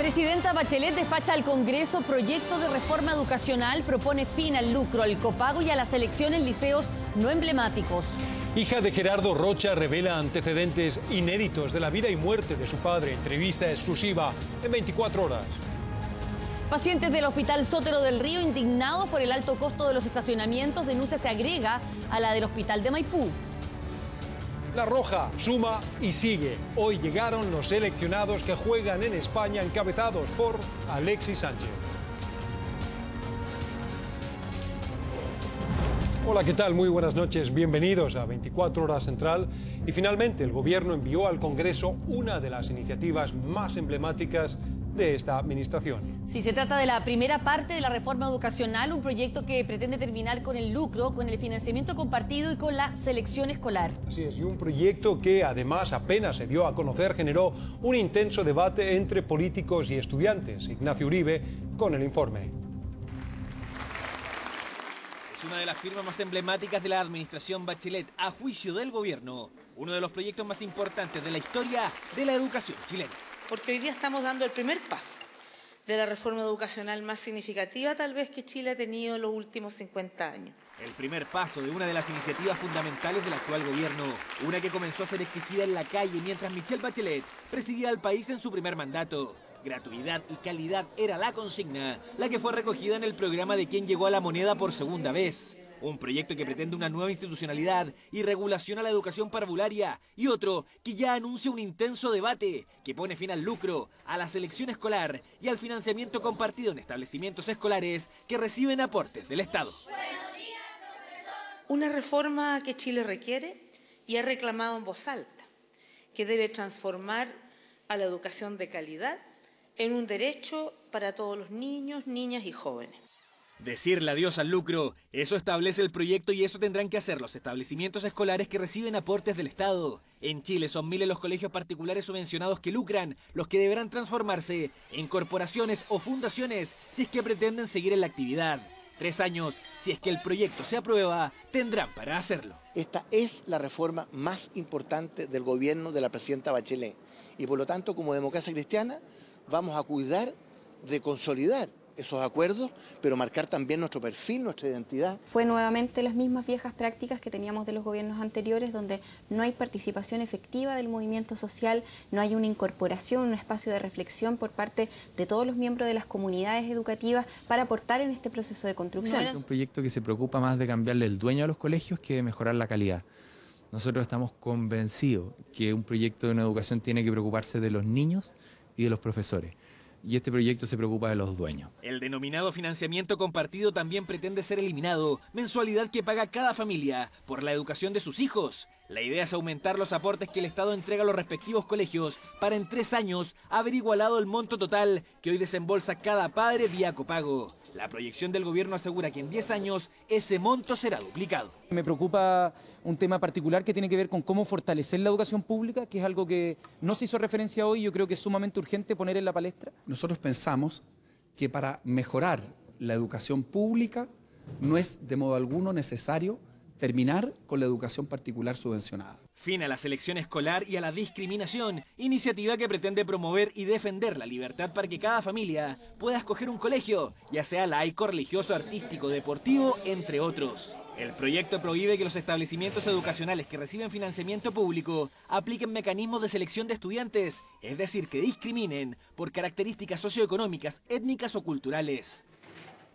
Presidenta Bachelet despacha al Congreso proyecto de reforma educacional, propone fin al lucro, al copago y a la selección en liceos no emblemáticos. Hija de Gerardo Rocha revela antecedentes inéditos de la vida y muerte de su padre. Entrevista exclusiva en 24 horas. Pacientes del Hospital Sotero del Río indignados por el alto costo de los estacionamientos. Denuncia se agrega a la del Hospital de Maipú. La Roja suma y sigue. Hoy llegaron los seleccionados que juegan en España, encabezados por Alexis Sánchez. Hola, ¿qué tal? Muy buenas noches. Bienvenidos a 24 Horas Central. Y finalmente el Gobierno envió al Congreso una de las iniciativas más emblemáticas de esta administración. Sí, se trata de la primera parte de la reforma educacional, un proyecto que pretende terminar con el lucro, con el financiamiento compartido y con la selección escolar. Así es, y un proyecto que además apenas se dio a conocer generó un intenso debate entre políticos y estudiantes. Ignacio Uribe con el informe. Es una de las firmas más emblemáticas de la administración Bachelet, a juicio del gobierno, uno de los proyectos más importantes de la historia de la educación chilena. Porque hoy día estamos dando el primer paso de la reforma educacional más significativa tal vez que Chile ha tenido en los últimos 50 años. El primer paso de una de las iniciativas fundamentales del actual gobierno, una que comenzó a ser exigida en la calle mientras Michelle Bachelet presidía al país en su primer mandato. Gratuidad y calidad era la consigna, la que fue recogida en el programa de quien llegó a la moneda por segunda vez. Un proyecto que pretende una nueva institucionalidad y regulación a la educación parvularia, y otro que ya anuncia un intenso debate que pone fin al lucro, a la selección escolar y al financiamiento compartido en establecimientos escolares que reciben aportes del Estado. Una reforma que Chile requiere y ha reclamado en voz alta, que debe transformar a la educación de calidad en un derecho para todos los niños, niñas y jóvenes. Decirle adiós al lucro, eso establece el proyecto y eso tendrán que hacer los establecimientos escolares que reciben aportes del Estado. En Chile son miles los colegios particulares subvencionados que lucran, los que deberán transformarse en corporaciones o fundaciones si es que pretenden seguir en la actividad. 3 años, si es que el proyecto se aprueba, tendrán para hacerlo. Esta es la reforma más importante del gobierno de la presidenta Bachelet y por lo tanto como democracia cristiana vamos a cuidar de consolidar esos acuerdos, pero marcar también nuestro perfil, nuestra identidad. Fue nuevamente las mismas viejas prácticas que teníamos de los gobiernos anteriores, donde no hay participación efectiva del movimiento social, no hay una incorporación, un espacio de reflexión por parte de todos los miembros de las comunidades educativas para aportar en este proceso de construcción. Es un proyecto que se preocupa más de cambiarle el dueño a los colegios que de mejorar la calidad. Nosotros estamos convencidos que un proyecto de una educación tiene que preocuparse de los niños y de los profesores. Y este proyecto se preocupa de los dueños. El denominado financiamiento compartido también pretende ser eliminado, mensualidad que paga cada familia por la educación de sus hijos. La idea es aumentar los aportes que el Estado entrega a los respectivos colegios para en 3 años haber igualado el monto total que hoy desembolsa cada padre vía copago. La proyección del gobierno asegura que en 10 años ese monto será duplicado. Me preocupa un tema particular que tiene que ver con cómo fortalecer la educación pública, que es algo que no se hizo referencia hoy y yo creo que es sumamente urgente poner en la palestra. Nosotros pensamos que para mejorar la educación pública no es de modo alguno necesario terminar con la educación particular subvencionada. Fin a la selección escolar y a la discriminación, iniciativa que pretende promover y defender la libertad para que cada familia pueda escoger un colegio, ya sea laico, religioso, artístico, deportivo, entre otros. El proyecto prohíbe que los establecimientos educacionales que reciben financiamiento público apliquen mecanismos de selección de estudiantes, es decir, que discriminen por características socioeconómicas, étnicas o culturales.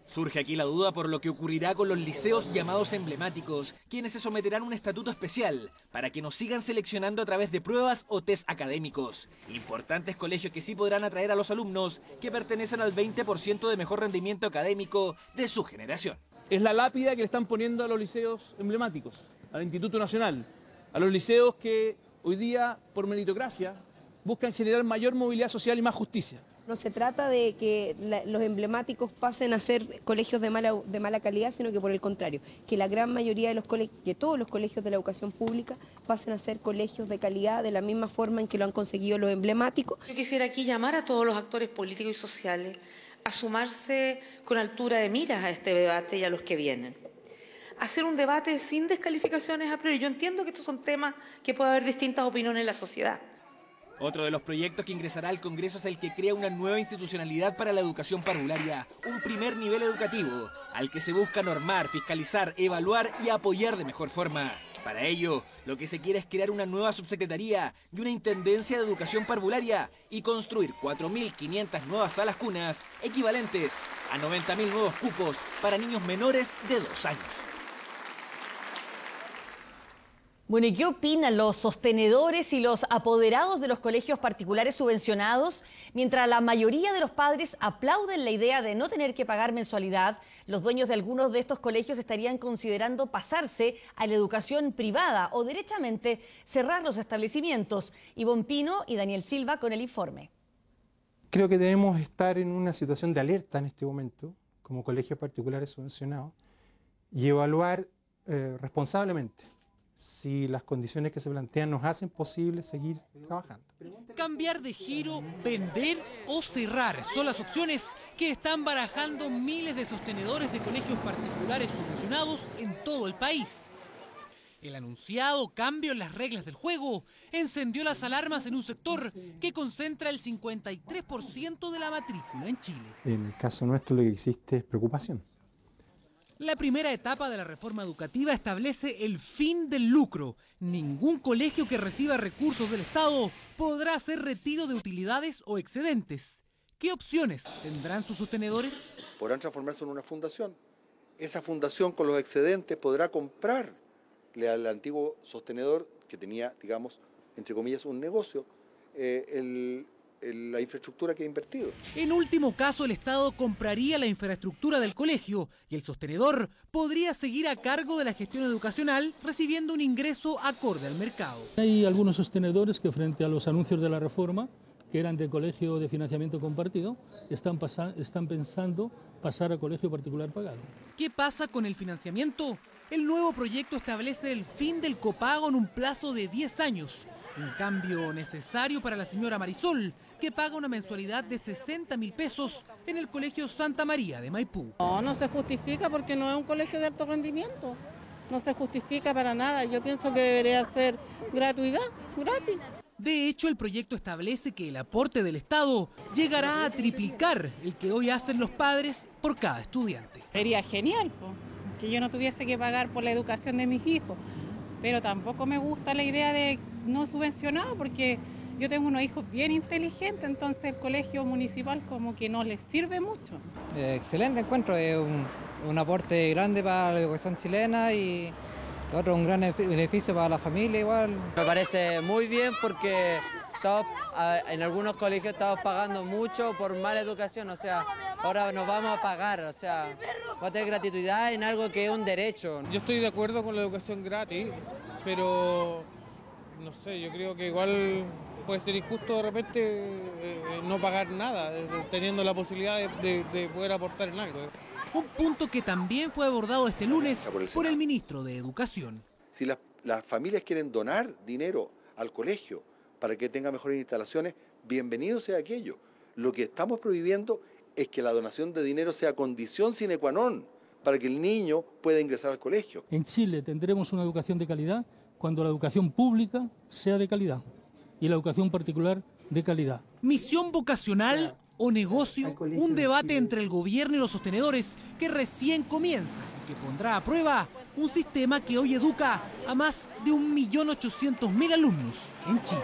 Surge aquí la duda por lo que ocurrirá con los liceos llamados emblemáticos, quienes se someterán a un estatuto especial para que nos sigan seleccionando a través de pruebas o test académicos. Importantes colegios que sí podrán atraer a los alumnos que pertenecen al 20% de mejor rendimiento académico de su generación. Es la lápida que le están poniendo a los liceos emblemáticos, al Instituto Nacional, a los liceos que hoy día, por meritocracia, buscan generar mayor movilidad social y más justicia. No se trata de que los emblemáticos pasen a ser colegios de mala calidad, sino que por el contrario, que la gran mayoría de los colegios, que todos los colegios de la educación pública pasen a ser colegios de calidad de la misma forma en que lo han conseguido los emblemáticos. Yo quisiera aquí llamar a todos los actores políticos y sociales a sumarse con altura de miras a este debate y a los que vienen. Hacer un debate sin descalificaciones a priori. Yo entiendo que estos son temas que puede haber distintas opiniones en la sociedad. Otro de los proyectos que ingresará al Congreso es el que crea una nueva institucionalidad para la educación parvularia, un primer nivel educativo, al que se busca normar, fiscalizar, evaluar y apoyar de mejor forma. Para ello, lo que se quiere es crear una nueva subsecretaría y una intendencia de educación parvularia y construir 4.500 nuevas salas cunas, equivalentes a 90.000 nuevos cupos para niños menores de 2 años. Bueno, ¿y qué opinan los sostenedores y los apoderados de los colegios particulares subvencionados? Mientras la mayoría de los padres aplauden la idea de no tener que pagar mensualidad, los dueños de algunos de estos colegios estarían considerando pasarse a la educación privada o derechamente cerrar los establecimientos. Ivonne Pino y Daniel Silva con el informe. Creo que debemos estar en una situación de alerta en este momento, como colegios particulares subvencionados, y evaluar responsablemente si las condiciones que se plantean nos hacen posible seguir trabajando. Cambiar de giro, vender o cerrar son las opciones que están barajando miles de sostenedores de colegios particulares subvencionados en todo el país. El anunciado cambio en las reglas del juego encendió las alarmas en un sector que concentra el 53% de la matrícula en Chile. En el caso nuestro lo que existe es preocupación. La primera etapa de la reforma educativa establece el fin del lucro. Ningún colegio que reciba recursos del Estado podrá hacer retiro de utilidades o excedentes. ¿Qué opciones tendrán sus sostenedores? Podrán transformarse en una fundación. Esa fundación con los excedentes podrá comprarle al antiguo sostenedor que tenía, digamos, entre comillas, un negocio, la infraestructura que ha invertido. En último caso, el Estado compraría la infraestructura del colegio y el sostenedor podría seguir a cargo de la gestión educacional, recibiendo un ingreso acorde al mercado. Hay algunos sostenedores que frente a los anuncios de la reforma, que eran de colegio de financiamiento compartido, están pensando pasar a colegio particular pagado. ¿Qué pasa con el financiamiento? El nuevo proyecto establece el fin del copago en un plazo de 10 años. Un cambio necesario para la señora Marisol, que paga una mensualidad de 60.000 pesos en el Colegio Santa María de Maipú. No se justifica porque no es un colegio de alto rendimiento. No se justifica para nada. Yo pienso que debería ser gratuidad, gratis. De hecho, el proyecto establece que el aporte del Estado llegará a triplicar el que hoy hacen los padres por cada estudiante. Sería genial, que yo no tuviese que pagar por la educación de mis hijos. Pero tampoco me gusta la idea de no subvencionado porque yo tengo unos hijos bien inteligentes, entonces el colegio municipal como que no les sirve mucho. Excelente encuentro, es un aporte grande para la educación chilena y otro un gran beneficio para la familia igual. Me parece muy bien porque en algunos colegios estamos pagando mucho por mala educación, o sea, ahora nos vamos a pagar, o sea, va a tener gratuidad en algo que es un derecho. Yo estoy de acuerdo con la educación gratis, pero no sé, yo creo que igual puede ser injusto de repente no pagar nada, teniendo la posibilidad de poder aportar en algo. Un punto que también fue abordado este lunes por el ministro de Educación. Si las familias quieren donar dinero al colegio para que tenga mejores instalaciones, bienvenido sea aquello. Lo que estamos prohibiendo es que la donación de dinero sea condición sine qua non para que el niño pueda ingresar al colegio. En Chile tendremos una educación de calidad cuando la educación pública sea de calidad y la educación particular de calidad. Misión vocacional o negocio, un debate entre el gobierno y los sostenedores que recién comienza y que pondrá a prueba un sistema que hoy educa a más de 1.800.000 alumnos en Chile.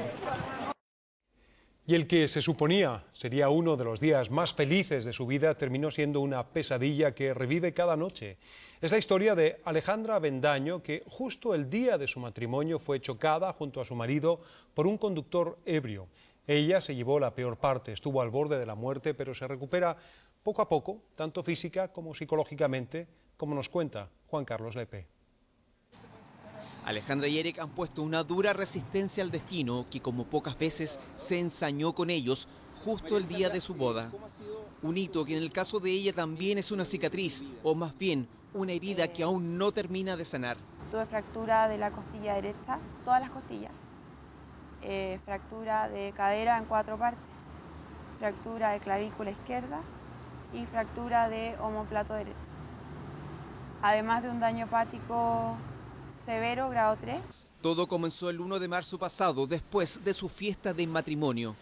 Y el que se suponía sería uno de los días más felices de su vida terminó siendo una pesadilla que revive cada noche. Es la historia de Alejandra Avendaño, que justo el día de su matrimonio fue chocada junto a su marido por un conductor ebrio. Ella se llevó la peor parte, estuvo al borde de la muerte, pero se recupera poco a poco, tanto física como psicológicamente, como nos cuenta Juan Carlos Lepe. Alejandra y Eric han puesto una dura resistencia al destino que como pocas veces se ensañó con ellos justo el día de su boda. Un hito que en el caso de ella también es una cicatriz, o más bien una herida que aún no termina de sanar. Tuve fractura de la costilla derecha, todas las costillas. Fractura de cadera en 4 partes, fractura de clavícula izquierda y fractura de omóplato derecho. Además de un daño hepático severo, grado 3. Todo comenzó el 1 de marzo pasado, después de su fiesta de matrimonio.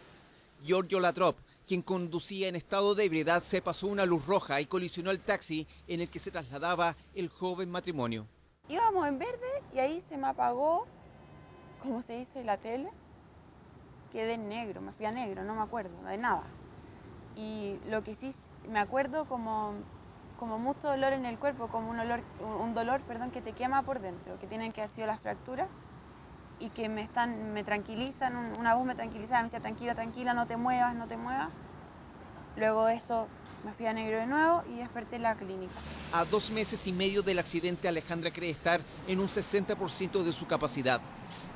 Giorgio Latrop, quien conducía en estado de ebriedad, se pasó una luz roja y colisionó el taxi en el que se trasladaba el joven matrimonio. Íbamos en verde y ahí se me apagó, ¿cómo se dice? La tele. Quedé en negro, me fui a negro, no me acuerdo de nada. Y lo que sí me acuerdo como mucho dolor en el cuerpo, como un dolor que te quema por dentro, que tienen que haber sido las fracturas y que me tranquilizan, una voz me tranquilizaba, me decía tranquila, tranquila, no te muevas, no te muevas. Luego de eso me fui a negro de nuevo y desperté en la clínica. A 2 meses y medio del accidente, Alejandra cree estar en un 60% de su capacidad.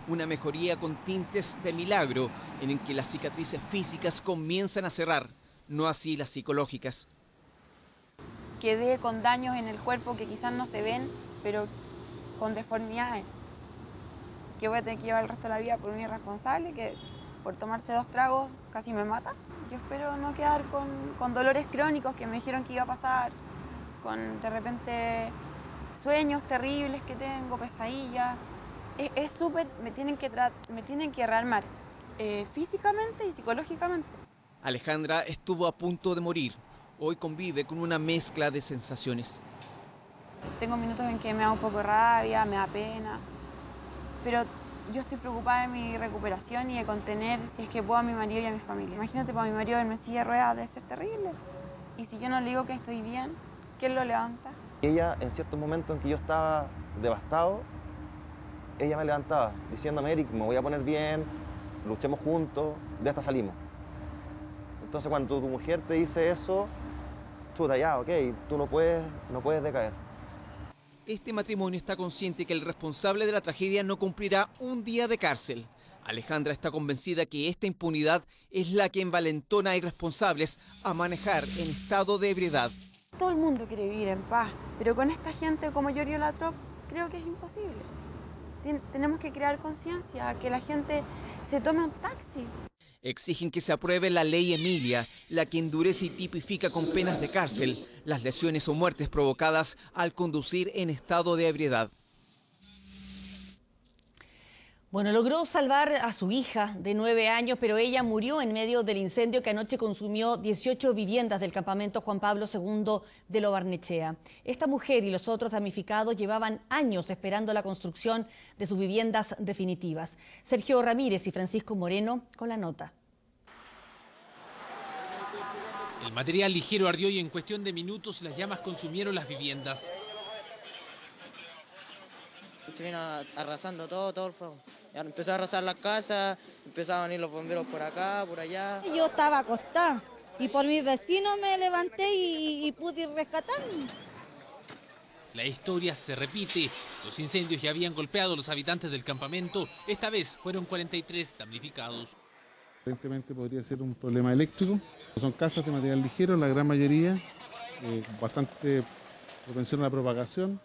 Una mejoría con tintes de milagro en el que las cicatrices físicas comienzan a cerrar, no así las psicológicas. Quedé con daños en el cuerpo que quizás no se ven, pero con deformidades, que voy a tener que llevar el resto de la vida por un irresponsable que por tomarse 2 tragos casi me mata. Yo espero no quedar con dolores crónicos que me dijeron que iba a pasar, con de repente sueños terribles que tengo, pesadillas. Es súper, me tienen que rearmar físicamente y psicológicamente. Alejandra estuvo a punto de morir. Hoy convive con una mezcla de sensaciones. Tengo minutos en que me da un poco de rabia, me da pena, pero yo estoy preocupada de mi recuperación y de contener, si es que puedo, a mi marido y a mi familia. Imagínate, para mi marido verme en silla de ruedas debe ser terrible. Y si yo no le digo que estoy bien, ¿quién lo levanta? Ella, en ciertos momentos en que yo estaba devastado, ella me levantaba diciéndome: Eric, me voy a poner bien, luchemos juntos, de esta salimos. Entonces cuando tu mujer te dice eso, chuta, ya, ok, tú no puedes decaer. Este matrimonio está consciente que el responsable de la tragedia no cumplirá un día de cárcel. Alejandra está convencida que esta impunidad es la que envalentona a irresponsables a manejar en estado de ebriedad. Todo el mundo quiere vivir en paz, pero con esta gente como Giorgio Latrop creo que es imposible. Tenemos que crear conciencia, que la gente se tome un taxi. Exigen que se apruebe la ley Emilia, la que endurece y tipifica con penas de cárcel las lesiones o muertes provocadas al conducir en estado de ebriedad. Bueno, logró salvar a su hija de 9 años, pero ella murió en medio del incendio que anoche consumió 18 viviendas del campamento Juan Pablo II de Lo Barnechea. Esta mujer y los otros damnificados llevaban años esperando la construcción de sus viviendas definitivas. Sergio Ramírez y Francisco Moreno con la nota. El material ligero ardió y en cuestión de minutos las llamas consumieron las viviendas. Se vino arrasando todo el fuego. Ya empezó a arrasar las casas, empezaron a venir los bomberos por acá, por allá. Yo estaba acostada y por mis vecinos me levanté y pude ir rescatando. La historia se repite. Los incendios ya habían golpeado a los habitantes del campamento. Esta vez fueron 43 damnificados. Aparentemente podría ser un problema eléctrico. Son casas de material ligero, la gran mayoría, bastante propensión a la propagación.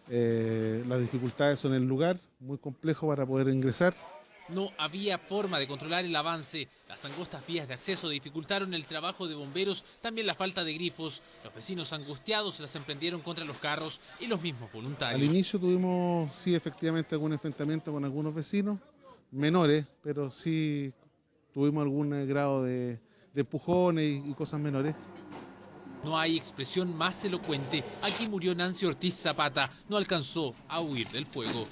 Las dificultades son el lugar, muy complejo para poder ingresar. No había forma de controlar el avance. Las angostas vías de acceso dificultaron el trabajo de bomberos, también la falta de grifos. Los vecinos angustiados las emprendieron contra los carros y los mismos voluntarios. Al inicio tuvimos, sí, efectivamente algún enfrentamiento con algunos vecinos, menores, pero sí tuvimos algún grado de empujones y cosas menores. No hay expresión más elocuente. Aquí murió Nancy Ortiz Zapata. No alcanzó a huir del fuego.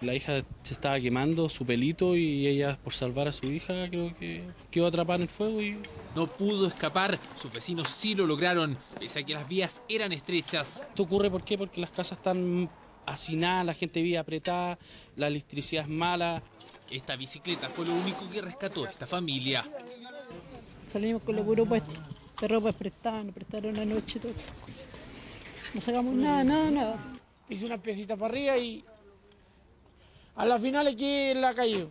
La hija se estaba quemando su pelito y ella, por salvar a su hija, creo que quedó atrapada en el fuego y... No pudo escapar. Sus vecinos sí lo lograron, pese a que las vías eran estrechas. ¿Esto ocurre por qué? Porque las casas están hacinadas, la gente vive apretada, la electricidad es mala. Esta bicicleta fue lo único que rescató a esta familia. Salimos con los puros puestos. De ropa prestada, nos prestaron anoche todas las cosas. No sacamos nada. Hice una piecita para arriba y a la final aquí en la calle.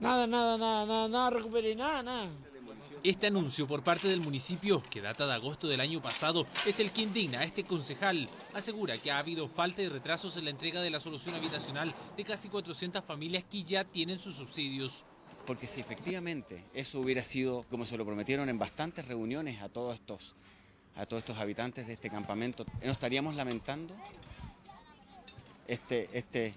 Nada, recuperé nada. Este anuncio por parte del municipio, que data de agosto del año pasado, es el que indigna a este concejal. Asegura que ha habido falta y retrasos en la entrega de la solución habitacional de casi 400 familias que ya tienen sus subsidios. Porque si efectivamente eso hubiera sido como se lo prometieron en bastantes reuniones a todos estos habitantes de este campamento, ¿no estaríamos lamentando este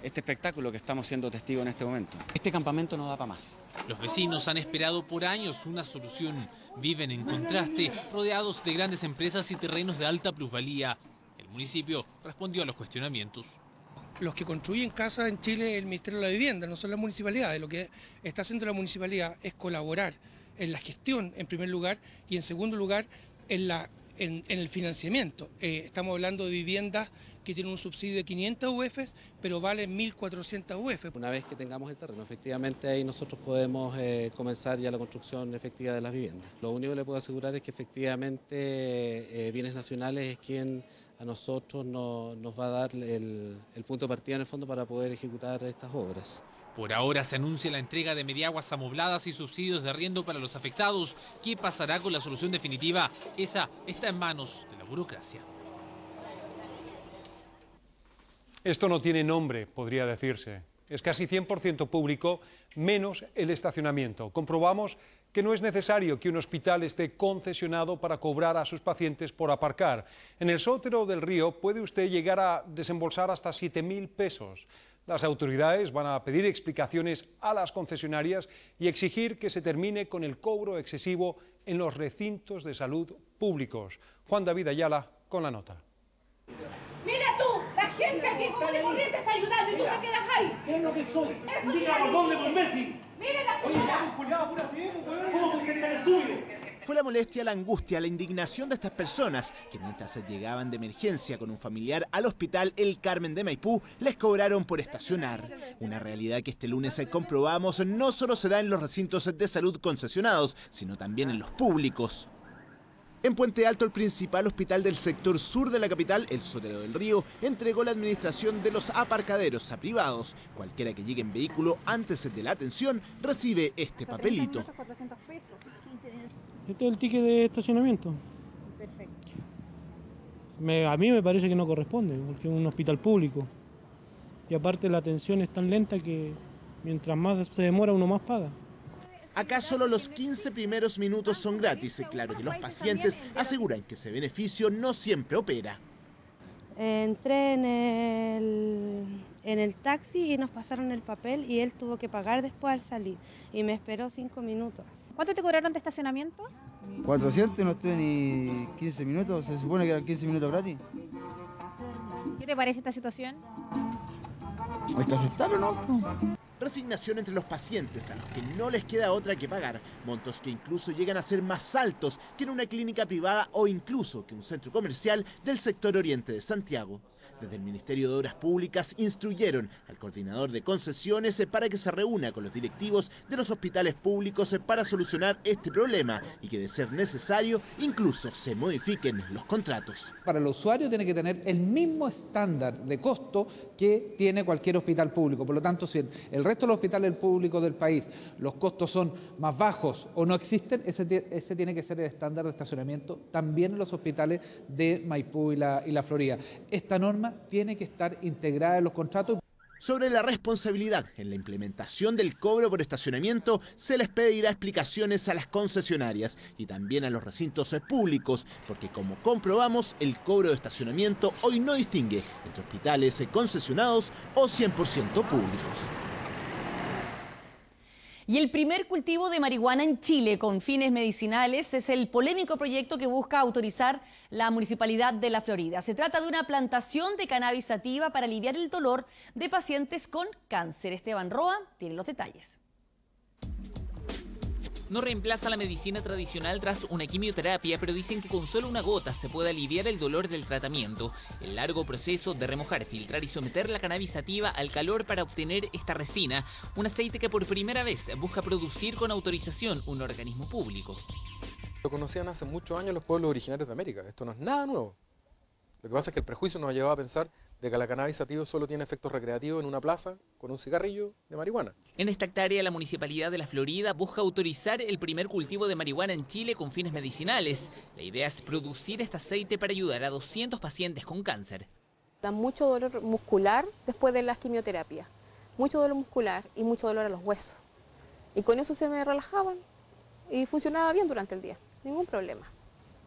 espectáculo que estamos siendo testigos en este momento. Este campamento no da para más. Los vecinos han esperado por años una solución. Viven en contraste, rodeados de grandes empresas y terrenos de alta plusvalía. El municipio respondió a los cuestionamientos. Los que construyen casas en Chile es el Ministerio de la Vivienda, no son las municipalidades. Lo que está haciendo la municipalidad es colaborar en la gestión, en primer lugar, y en segundo lugar, en el financiamiento. Estamos hablando de viviendas que tienen un subsidio de 500 UFs, pero valen 1.400 UF. Una vez que tengamos el terreno, efectivamente ahí nosotros podemos comenzar ya la construcción efectiva de las viviendas. Lo único que le puedo asegurar es que efectivamente Bienes Nacionales es quien a nosotros nos va a dar el punto de partida en el fondo para poder ejecutar estas obras. Por ahora se anuncia la entrega de mediaguas amobladas y subsidios de arriendo para los afectados. ¿Qué pasará con la solución definitiva? Esa está en manos de la burocracia. Esto no tiene nombre, podría decirse. Es casi 100% público, menos el estacionamiento. Comprobamos que no es necesario que un hospital esté concesionado para cobrar a sus pacientes por aparcar. En el Sotero del Río puede usted llegar a desembolsar hasta 7.000 pesos. Las autoridades van a pedir explicaciones a las concesionarias y exigir que se termine con el cobro excesivo en los recintos de salud públicos. Juan David Ayala con la nota. Mira tú, la gente aquí común y corriente está ayudando y tú te quedas ahí. ¿Qué es lo que soy? Dígame dónde por Messi. Mire la señora. ¿Cómo funciona el estudio? Fue la molestia, la angustia, la indignación de estas personas que mientras llegaban de emergencia con un familiar al hospital El Carmen de Maipú, les cobraron por estacionar. Una realidad que este lunes comprobamos no solo se da en los recintos de salud concesionados, sino también en los públicos. En Puente Alto, el principal hospital del sector sur de la capital, el Sotero del Río, entregó la administración de los aparcaderos a privados. Cualquiera que llegue en vehículo antes de la atención recibe este papelito. Este es el ticket de estacionamiento. Perfecto. A mí me parece que no corresponde, porque es un hospital público. Y aparte la atención es tan lenta que mientras más se demora uno más paga. Acá solo los 15 primeros minutos son gratis. Claro que los pacientes aseguran que ese beneficio no siempre opera. Entré en el taxi y nos pasaron el papel y él tuvo que pagar después al salir. Y me esperó 5 minutos. ¿Cuánto te cobraron de estacionamiento? 400, no estuve ni 15 minutos. Se supone que eran 15 minutos gratis. ¿Qué te parece esta situación? Hay que aceptarlo, ¿no? Resignación entre los pacientes, a los que no les queda otra que pagar, montos que incluso llegan a ser más altos que en una clínica privada o incluso que un centro comercial del sector oriente de Santiago. Desde el Ministerio de Obras Públicas instruyeron al coordinador de concesiones para que se reúna con los directivos de los hospitales públicos para solucionar este problema y que de ser necesario incluso se modifiquen los contratos. Para el usuario tiene que tener el mismo estándar de costo que tiene cualquier hospital público. Por lo tanto, si el resto de los hospitales públicos del país los costos son más bajos o no existen, ese tiene que ser el estándar de estacionamiento también en los hospitales de Maipú y la Florida. Esta norma tiene que estar integrada en los contratos. Sobre la responsabilidad en la implementación del cobro por estacionamiento, se les pedirá explicaciones a las concesionarias y también a los recintos públicos, porque como comprobamos, el cobro de estacionamiento hoy no distingue entre hospitales concesionados o 100% públicos. Y el primer cultivo de marihuana en Chile con fines medicinales es el polémico proyecto que busca autorizar la Municipalidad de La Florida. Se trata de una plantación de cannabis sativa para aliviar el dolor de pacientes con cáncer. Esteban Roa tiene los detalles. No reemplaza la medicina tradicional tras una quimioterapia, pero dicen que con solo una gota se puede aliviar el dolor del tratamiento. El largo proceso de remojar, filtrar y someter la cannabis sativa al calor para obtener esta resina, un aceite que por primera vez busca producir con autorización un organismo público. Lo conocían hace muchos años los pueblos originarios de América, esto no es nada nuevo. Lo que pasa es que el prejuicio nos ha llevado a pensar de que la cannabis sativa solo tiene efectos recreativos en una plaza con un cigarrillo de marihuana. En esta hectárea, la Municipalidad de La Florida busca autorizar el primer cultivo de marihuana en Chile con fines medicinales. La idea es producir este aceite para ayudar a 200 pacientes con cáncer. Da mucho dolor muscular después de las quimioterapias, mucho dolor muscular y mucho dolor a los huesos. Y con eso se me relajaban y funcionaba bien durante el día, ningún problema.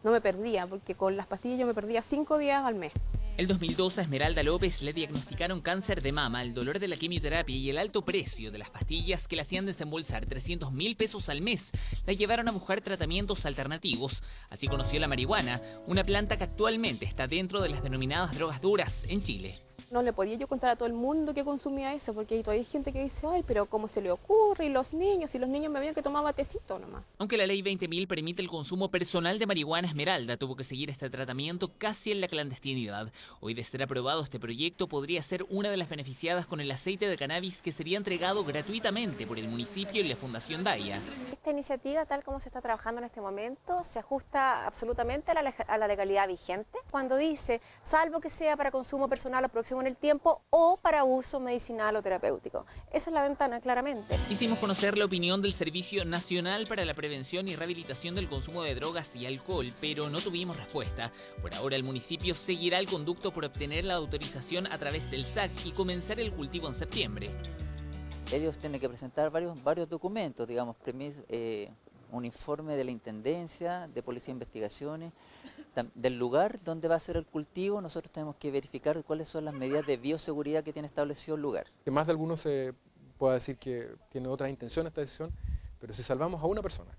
No me perdía, porque con las pastillas yo me perdía 5 días al mes. El 2002 a Esmeralda López le diagnosticaron cáncer de mama, el dolor de la quimioterapia y el alto precio de las pastillas que le hacían desembolsar 300.000 pesos al mes. La llevaron a buscar tratamientos alternativos. Así conoció la marihuana, una planta que actualmente está dentro de las denominadas drogas duras en Chile. No le podía yo contar a todo el mundo que consumía eso, porque todavía hay gente que dice, ay, pero ¿cómo se le ocurre? Y los niños me veían que tomaba tecito nomás. Aunque la ley 20.000 permite el consumo personal de marihuana, Esmeralda tuvo que seguir este tratamiento casi en la clandestinidad. Hoy, de ser aprobado este proyecto, podría ser una de las beneficiadas con el aceite de cannabis que sería entregado gratuitamente por el municipio y la Fundación Daya. Esta iniciativa, tal como se está trabajando en este momento, se ajusta absolutamente a la legalidad vigente. Cuando dice, salvo que sea para consumo personal o próximo en el tiempo o para uso medicinal o terapéutico. Esa es la ventana, claramente. Quisimos conocer la opinión del Servicio Nacional para la Prevención y Rehabilitación del Consumo de Drogas y Alcohol, pero no tuvimos respuesta. Por ahora, el municipio seguirá el conducto por obtener la autorización a través del SAC y comenzar el cultivo en septiembre. Ellos tienen que presentar varios documentos, digamos, un informe de la Intendencia, de Policía de Investigaciones, del lugar donde va a ser el cultivo. Nosotros tenemos que verificar cuáles son las medidas de bioseguridad que tiene establecido el lugar. Que más de algunos se pueda decir que tiene otras intenciones esta decisión, pero si salvamos a una persona,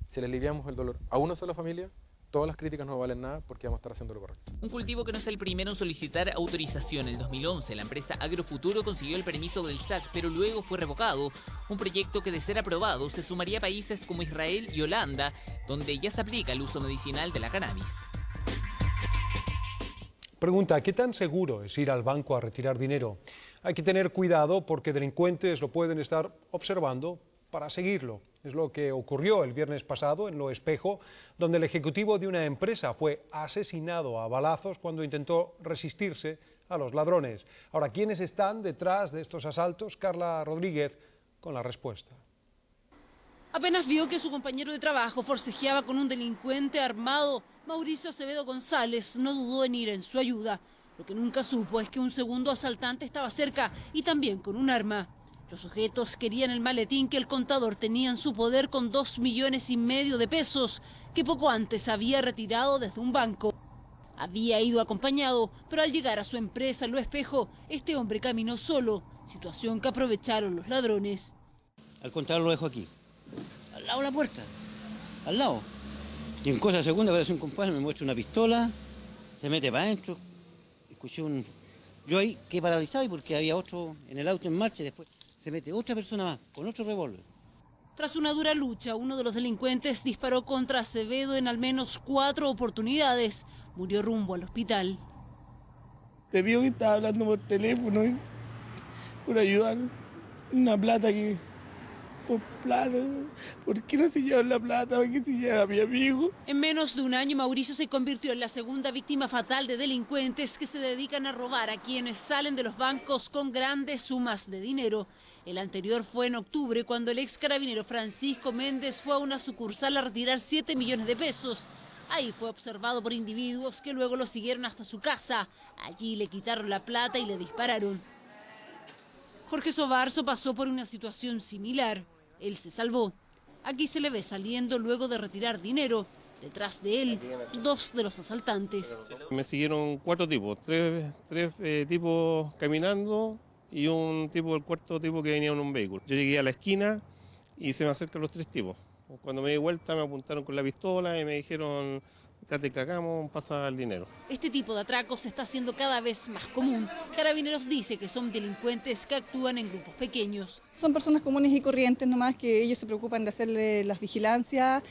si le aliviamos el dolor a una sola familia, todas las críticas no valen nada porque vamos a estar haciendo lo correcto. Un cultivo que no es el primero en solicitar autorización. En el 2011, la empresa Agrofuturo consiguió el permiso del SAC, pero luego fue revocado. Un proyecto que, de ser aprobado, se sumaría a países como Israel y Holanda, donde ya se aplica el uso medicinal de la cannabis. Pregunta, ¿qué tan seguro es ir al banco a retirar dinero? Hay que tener cuidado porque delincuentes lo pueden estar observando para seguirlo. Es lo que ocurrió el viernes pasado en Lo Espejo, donde el ejecutivo de una empresa fue asesinado a balazos cuando intentó resistirse a los ladrones. Ahora, ¿quiénes están detrás de estos asaltos? Carla Rodríguez con la respuesta. Apenas vio que su compañero de trabajo forcejeaba con un delincuente armado, Mauricio Acevedo González no dudó en ir en su ayuda. Lo que nunca supo es que un segundo asaltante estaba cerca y también con un arma. Los sujetos querían el maletín que el contador tenía en su poder con 2,5 millones de pesos, que poco antes había retirado desde un banco. Había ido acompañado, pero al llegar a su empresa Lo Espejo, este hombre caminó solo, situación que aprovecharon los ladrones. Al contador lo dejo aquí, al lado de la puerta, al lado. Y en cosa segunda aparece un compadre, me muestra una pistola, se mete para adentro. Escuché yo ahí quedé paralizado porque había otro en el auto en marcha y después se mete otra persona más con otro revólver. Tras una dura lucha, uno de los delincuentes disparó contra Acevedo en al menos 4 oportunidades. Murió rumbo al hospital. Te vio que estaba hablando por teléfono, por ayudar. Una plata que... Por plata. ¿Por qué no se lleva la plata? ¿Por qué se lleva a mi amigo? En menos de un año, Mauricio se convirtió en la segunda víctima fatal de delincuentes que se dedican a robar a quienes salen de los bancos con grandes sumas de dinero. El anterior fue en octubre, cuando el ex carabinero Francisco Méndez fue a una sucursal a retirar 7 millones de pesos. Ahí fue observado por individuos que luego lo siguieron hasta su casa. Allí le quitaron la plata y le dispararon. Jorge Sobarzo pasó por una situación similar. Él se salvó. Aquí se le ve saliendo luego de retirar dinero. Detrás de él, 2 de los asaltantes. Me siguieron 4 tipos, tres tipos caminando y un tipo, el cuarto tipo que venía en un vehículo. Yo llegué a la esquina y se me acercan los 3 tipos. Cuando me di vuelta me apuntaron con la pistola y me dijeron, ya te cagamos, pasa el dinero. Este tipo de atracos se está haciendo cada vez más común. Carabineros dice que son delincuentes que actúan en grupos pequeños. Son personas comunes y corrientes nomás que ellos se preocupan de hacerle las vigilancias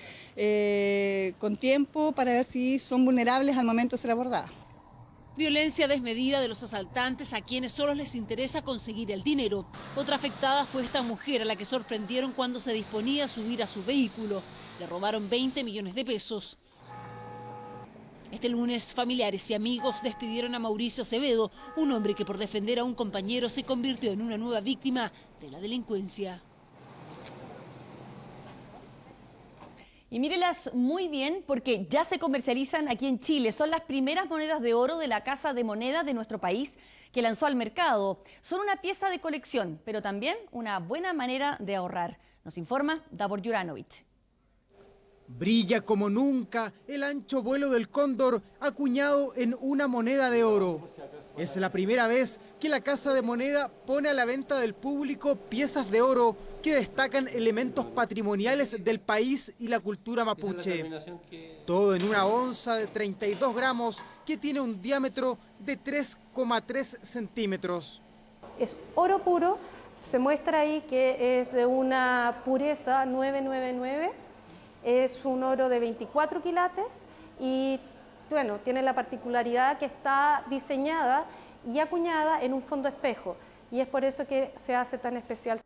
con tiempo para ver si son vulnerables al momento de ser abordadas. Violencia desmedida de los asaltantes a quienes solo les interesa conseguir el dinero. Otra afectada fue esta mujer a la que sorprendieron cuando se disponía a subir a su vehículo. Le robaron 20 millones de pesos. Este lunes, familiares y amigos despidieron a Mauricio Acevedo, un hombre que por defender a un compañero se convirtió en una nueva víctima de la delincuencia. Y mírelas muy bien porque ya se comercializan aquí en Chile. Son las primeras monedas de oro de la Casa de Monedas de nuestro país que lanzó al mercado. Son una pieza de colección, pero también una buena manera de ahorrar. Nos informa Davor Juranovic. Brilla como nunca el ancho vuelo del cóndor acuñado en una moneda de oro. Es la primera vez que la Casa de Moneda pone a la venta del público piezas de oro que destacan elementos patrimoniales del país y la cultura mapuche. Todo en una onza de 32 gramos que tiene un diámetro de 3,3 centímetros. Es oro puro, se muestra ahí que es de una pureza 999, es un oro de 24 quilates y bueno, tiene la particularidad que está diseñada y acuñada en un fondo espejo y es por eso que se hace tan especial.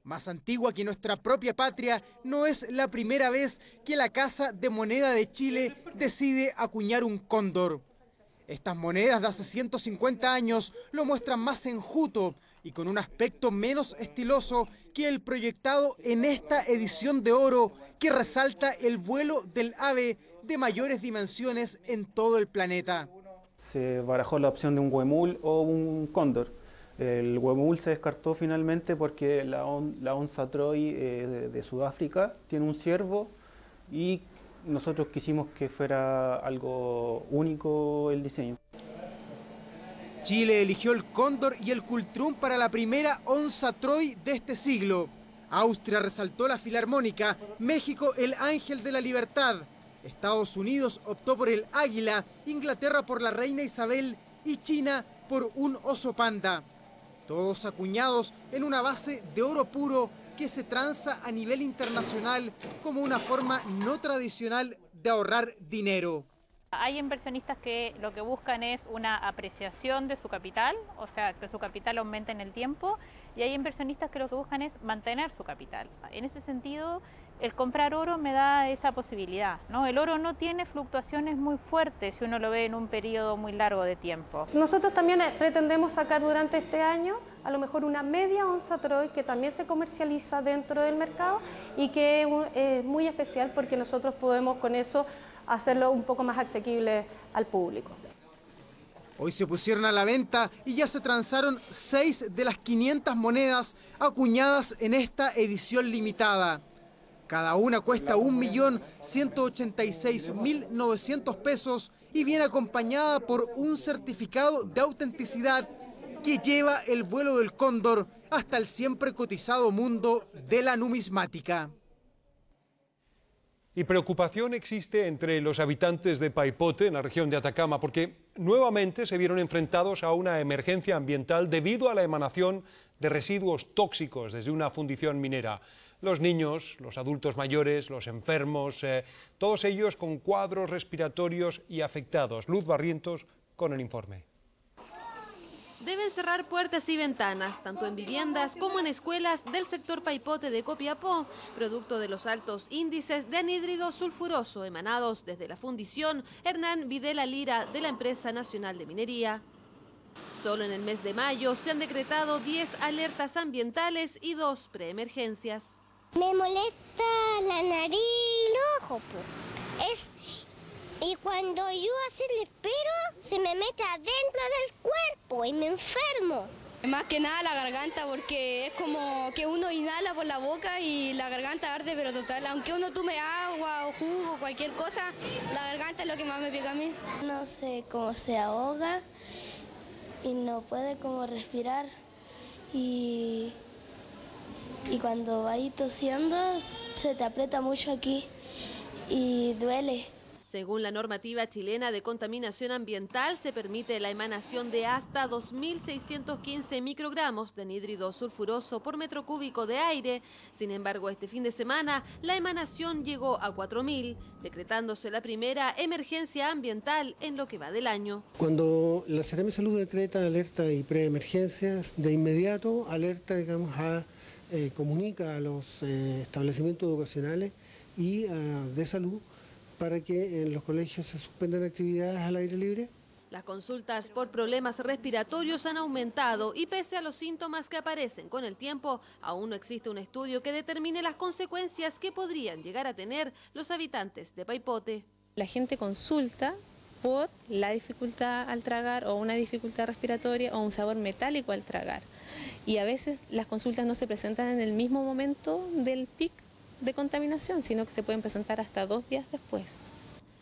Más antigua que nuestra propia patria, no es la primera vez que la Casa de Moneda de Chile decide acuñar un cóndor. Estas monedas de hace 150 años lo muestran más enjuto y con un aspecto menos estiloso que el proyectado en esta edición de oro que resalta el vuelo del ave de mayores dimensiones en todo el planeta. Se barajó la opción de un huemul o un cóndor. El huemul se descartó finalmente porque la onza Troy de Sudáfrica tiene un ciervo y nosotros quisimos que fuera algo único el diseño. Chile eligió el cóndor y el cultrún para la primera onza Troy de este siglo. Austria resaltó la filarmónica, México el ángel de la libertad. Estados Unidos optó por el águila, Inglaterra por la reina Isabel y China por un oso panda. Todos acuñados en una base de oro puro que se tranza a nivel internacional como una forma no tradicional de ahorrar dinero. Hay inversionistas que lo que buscan es una apreciación de su capital, o sea, que su capital aumente en el tiempo, y hay inversionistas que lo que buscan es mantener su capital. En ese sentido, el comprar oro me da esa posibilidad, ¿no? El oro no tiene fluctuaciones muy fuertes si uno lo ve en un periodo muy largo de tiempo. Nosotros también pretendemos sacar durante este año a lo mejor una media onza Troy que también se comercializa dentro del mercado y que es muy especial porque nosotros podemos con eso hacerlo un poco más asequible al público. Hoy se pusieron a la venta y ya se transaron 6 de las 500 monedas acuñadas en esta edición limitada. Cada una cuesta 1.186.900 pesos y viene acompañada por un certificado de autenticidad que lleva el vuelo del cóndor hasta el siempre cotizado mundo de la numismática. Y preocupación existe entre los habitantes de Paipote, en la región de Atacama, porque nuevamente se vieron enfrentados a una emergencia ambiental debido a la emanación de residuos tóxicos desde una fundición minera. Los niños, los adultos mayores, los enfermos, todos ellos con cuadros respiratorios y afectados. Luz Barrientos con el informe. Deben cerrar puertas y ventanas, tanto en viviendas como en escuelas del sector Paipote de Copiapó, producto de los altos índices de anhídrido sulfuroso emanados desde la fundición Hernán Videla Lira de la Empresa Nacional de Minería. Solo en el mes de mayo se han decretado 10 alertas ambientales y 2 preemergencias. Me molesta la nariz y los ojos. Y cuando yo espero, se me mete adentro del cuerpo y me enfermo. Más que nada la garganta, porque es como que uno inhala por la boca y la garganta arde, pero total, aunque uno tome agua o jugo, cualquier cosa, la garganta es lo que más me pica a mí. No sé cómo se ahoga y no puede como respirar y cuando va ahí tosiendo se te aprieta mucho aquí y duele. Según la normativa chilena de contaminación ambiental, se permite la emanación de hasta 2.615 microgramos de anhídrido sulfuroso por metro cúbico de aire. Sin embargo, este fin de semana la emanación llegó a 4.000, decretándose la primera emergencia ambiental en lo que va del año. Cuando la Seremi de Salud decreta alerta y preemergencias, de inmediato alerta, comunica a los establecimientos educacionales y de salud para que en los colegios se suspendan actividades al aire libre. Las consultas por problemas respiratorios han aumentado y pese a los síntomas que aparecen con el tiempo, aún no existe un estudio que determine las consecuencias que podrían llegar a tener los habitantes de Paipote. La gente consulta por la dificultad al tragar o una dificultad respiratoria o un sabor metálico al tragar. Y a veces las consultas no se presentan en el mismo momento del pic de contaminación, sino que se pueden presentar hasta 2 días después.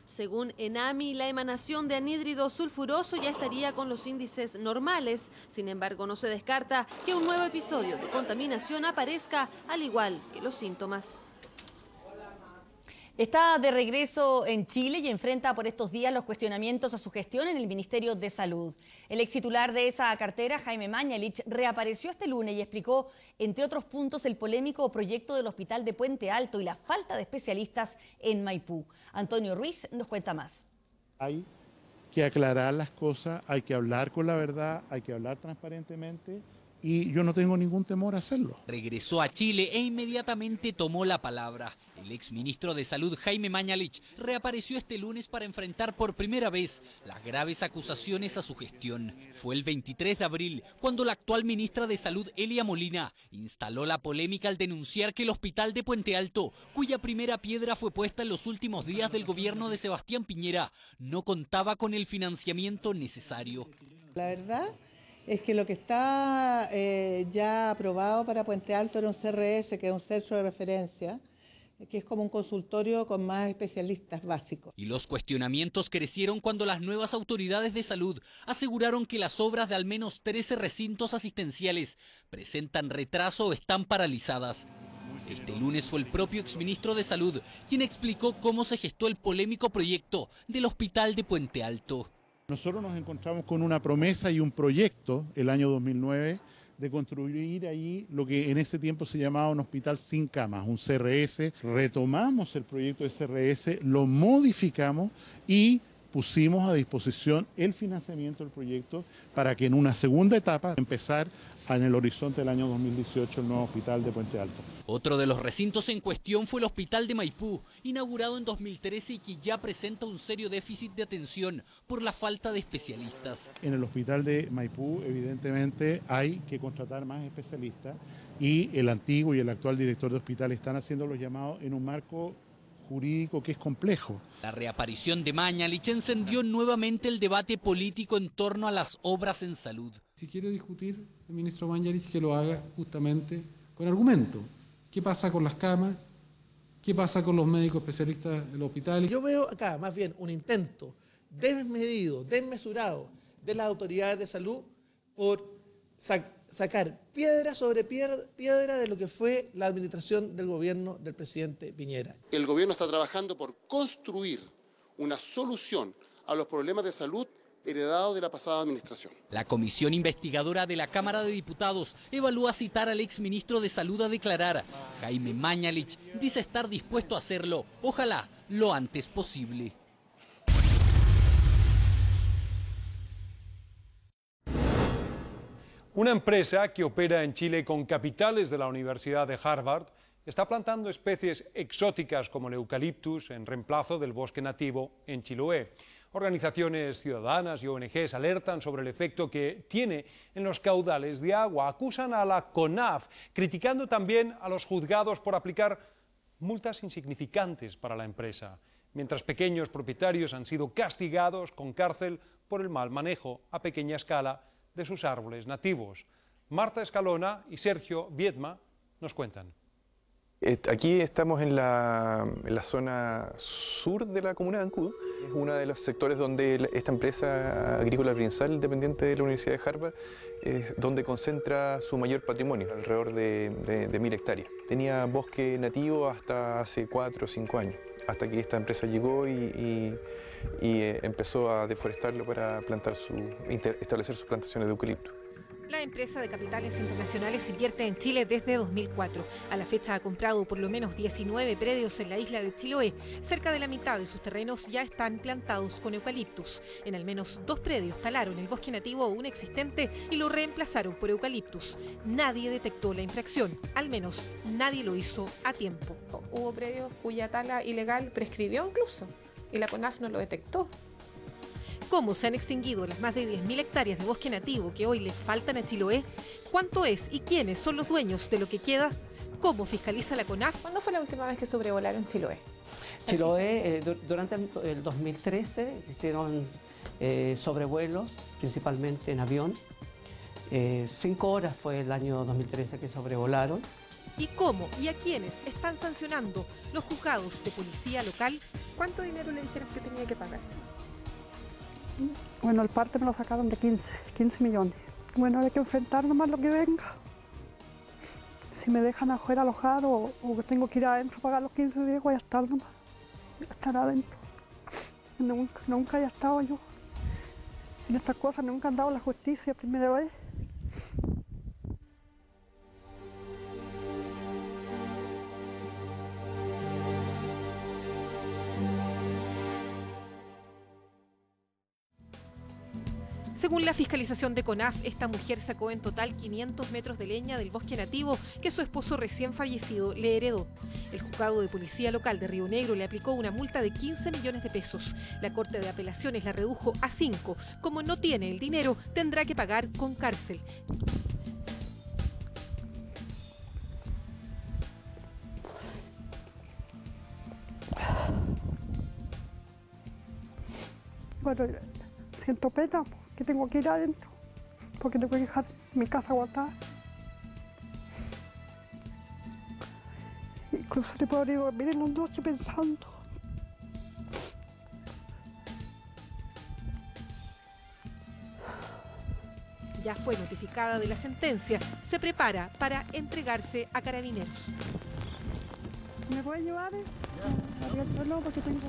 Según ENAMI, la emanación de anhídrido sulfuroso ya estaría con los índices normales. Sin embargo, no se descarta que un nuevo episodio de contaminación aparezca, al igual que los síntomas. Está de regreso en Chile y enfrenta por estos días los cuestionamientos a su gestión en el Ministerio de Salud. El ex titular de esa cartera, Jaime Mañalich, reapareció este lunes y explicó, entre otros puntos, el polémico proyecto del Hospital de Puente Alto y la falta de especialistas en Maipú. Antonio Ruiz nos cuenta más. Hay que aclarar las cosas, hay que hablar con la verdad, hay que hablar transparentemente. Y yo no tengo ningún temor a hacerlo. Regresó a Chile e inmediatamente tomó la palabra. El exministro de Salud, Jaime Mañalich, reapareció este lunes para enfrentar por primera vez las graves acusaciones a su gestión. Fue el 23 de abril cuando la actual ministra de Salud, Elia Molina, instaló la polémica al denunciar que el Hospital de Puente Alto, cuya primera piedra fue puesta en los últimos días del gobierno de Sebastián Piñera, no contaba con el financiamiento necesario. La verdad es que lo que está ya aprobado para Puente Alto era un CRS, que es un centro de referencia, que es como un consultorio con más especialistas básicos. Y los cuestionamientos crecieron cuando las nuevas autoridades de salud aseguraron que las obras de al menos 13 recintos asistenciales presentan retraso o están paralizadas. Este lunes fue el propio exministro de Salud quien explicó cómo se gestó el polémico proyecto del Hospital de Puente Alto. Nosotros nos encontramos con una promesa y un proyecto el año 2009 de construir ahí lo que en ese tiempo se llamaba un hospital sin camas, un CRS. Retomamos el proyecto de CRS, lo modificamos y pusimos a disposición el financiamiento del proyecto para que en una segunda etapa empezar en el horizonte del año 2018 el nuevo hospital de Puente Alto. Otro de los recintos en cuestión fue el Hospital de Maipú, inaugurado en 2013 y que ya presenta un serio déficit de atención por la falta de especialistas. En el Hospital de Maipú, evidentemente, hay que contratar más especialistas y el antiguo y el actual director de hospital están haciendo los llamados en un marco jurídico que es complejo. La reaparición de Mañalich encendió nuevamente el debate político en torno a las obras en salud. Si quiere discutir, el ministro Mañalich que lo haga justamente con argumento. ¿Qué pasa con las camas? ¿Qué pasa con los médicos especialistas del hospital? Yo veo acá más bien un intento desmedido, desmesurado de las autoridades de salud por sacar piedra sobre piedra de lo que fue la administración del gobierno del presidente Piñera. El gobierno está trabajando por construir una solución a los problemas de salud heredados de la pasada administración. La comisión investigadora de la Cámara de Diputados evalúa citar al exministro de Salud a declarar. Jaime Mañalich dice estar dispuesto a hacerlo, ojalá lo antes posible. Una empresa que opera en Chile con capitales de la Universidad de Harvard está plantando especies exóticas como el eucaliptus en reemplazo del bosque nativo en Chiloé. Organizaciones ciudadanas y ONGs alertan sobre el efecto que tiene en los caudales de agua. Acusan a la CONAF, criticando también a los juzgados por aplicar multas insignificantes para la empresa, mientras pequeños propietarios han sido castigados con cárcel por el mal manejo a pequeña escala de sus árboles nativos. Marta Escalona y Sergio Viedma nos cuentan. Aquí estamos en la zona sur de la comuna de Ancud. Es uno de los sectores donde esta empresa agrícola brinsal dependiente de la Universidad de Harvard es donde concentra su mayor patrimonio, alrededor de 1000 hectáreas. Tenía bosque nativo hasta hace 4 o 5 años, hasta que esta empresa llegó y empezó a deforestarlo para establecer sus plantaciones de eucalipto. La empresa de capitales internacionales invierte en Chile desde 2004. A la fecha ha comprado por lo menos 19 predios en la isla de Chiloé. Cerca de la mitad de sus terrenos ya están plantados con eucaliptus. En al menos 2 predios talaron el bosque nativo aún existente y lo reemplazaron por eucaliptus. Nadie detectó la infracción, al menos nadie lo hizo a tiempo. Hubo predios cuya tala ilegal prescribió incluso y la CONAF no lo detectó. ¿Cómo se han extinguido las más de 10.000 hectáreas de bosque nativo que hoy le faltan a Chiloé? ¿Cuánto es y quiénes son los dueños de lo que queda? ¿Cómo fiscaliza la CONAF? ¿Cuándo fue la última vez que sobrevolaron Chiloé? Chiloé, durante el 2013 hicieron sobrevuelos, principalmente en avión. 5 horas fue el año 2013 que sobrevolaron. y cómo y a quiénes están sancionando los juzgados de policía local. ¿Cuánto dinero le dijeron que tenía que pagar? Bueno, el parte me lo sacaron de 15 millones. Bueno, hay que enfrentar nomás lo que venga. Si me dejan afuera alojado o tengo que ir adentro a pagar los 15 días, voy a estar nomás. Voy a estar adentro. Nunca haya estado yo en estas cosas, nunca han dado la justicia, primera vez. Según la fiscalización de CONAF, esta mujer sacó en total 500 metros de leña del bosque nativo que su esposo recién fallecido le heredó. El juzgado de policía local de Río Negro le aplicó una multa de 15 millones de pesos. La Corte de Apelaciones la redujo a 5. Como no tiene el dinero, tendrá que pagar con cárcel. Bueno, siento pena que tengo que ir adentro, porque tengo que dejar mi casa aguantada. Incluso no puedo ni dormir en la noche pensando. Ya fue notificada de la sentencia. Se prepara para entregarse a Carabineros. ¿Me puede llevar? No, porque tengo...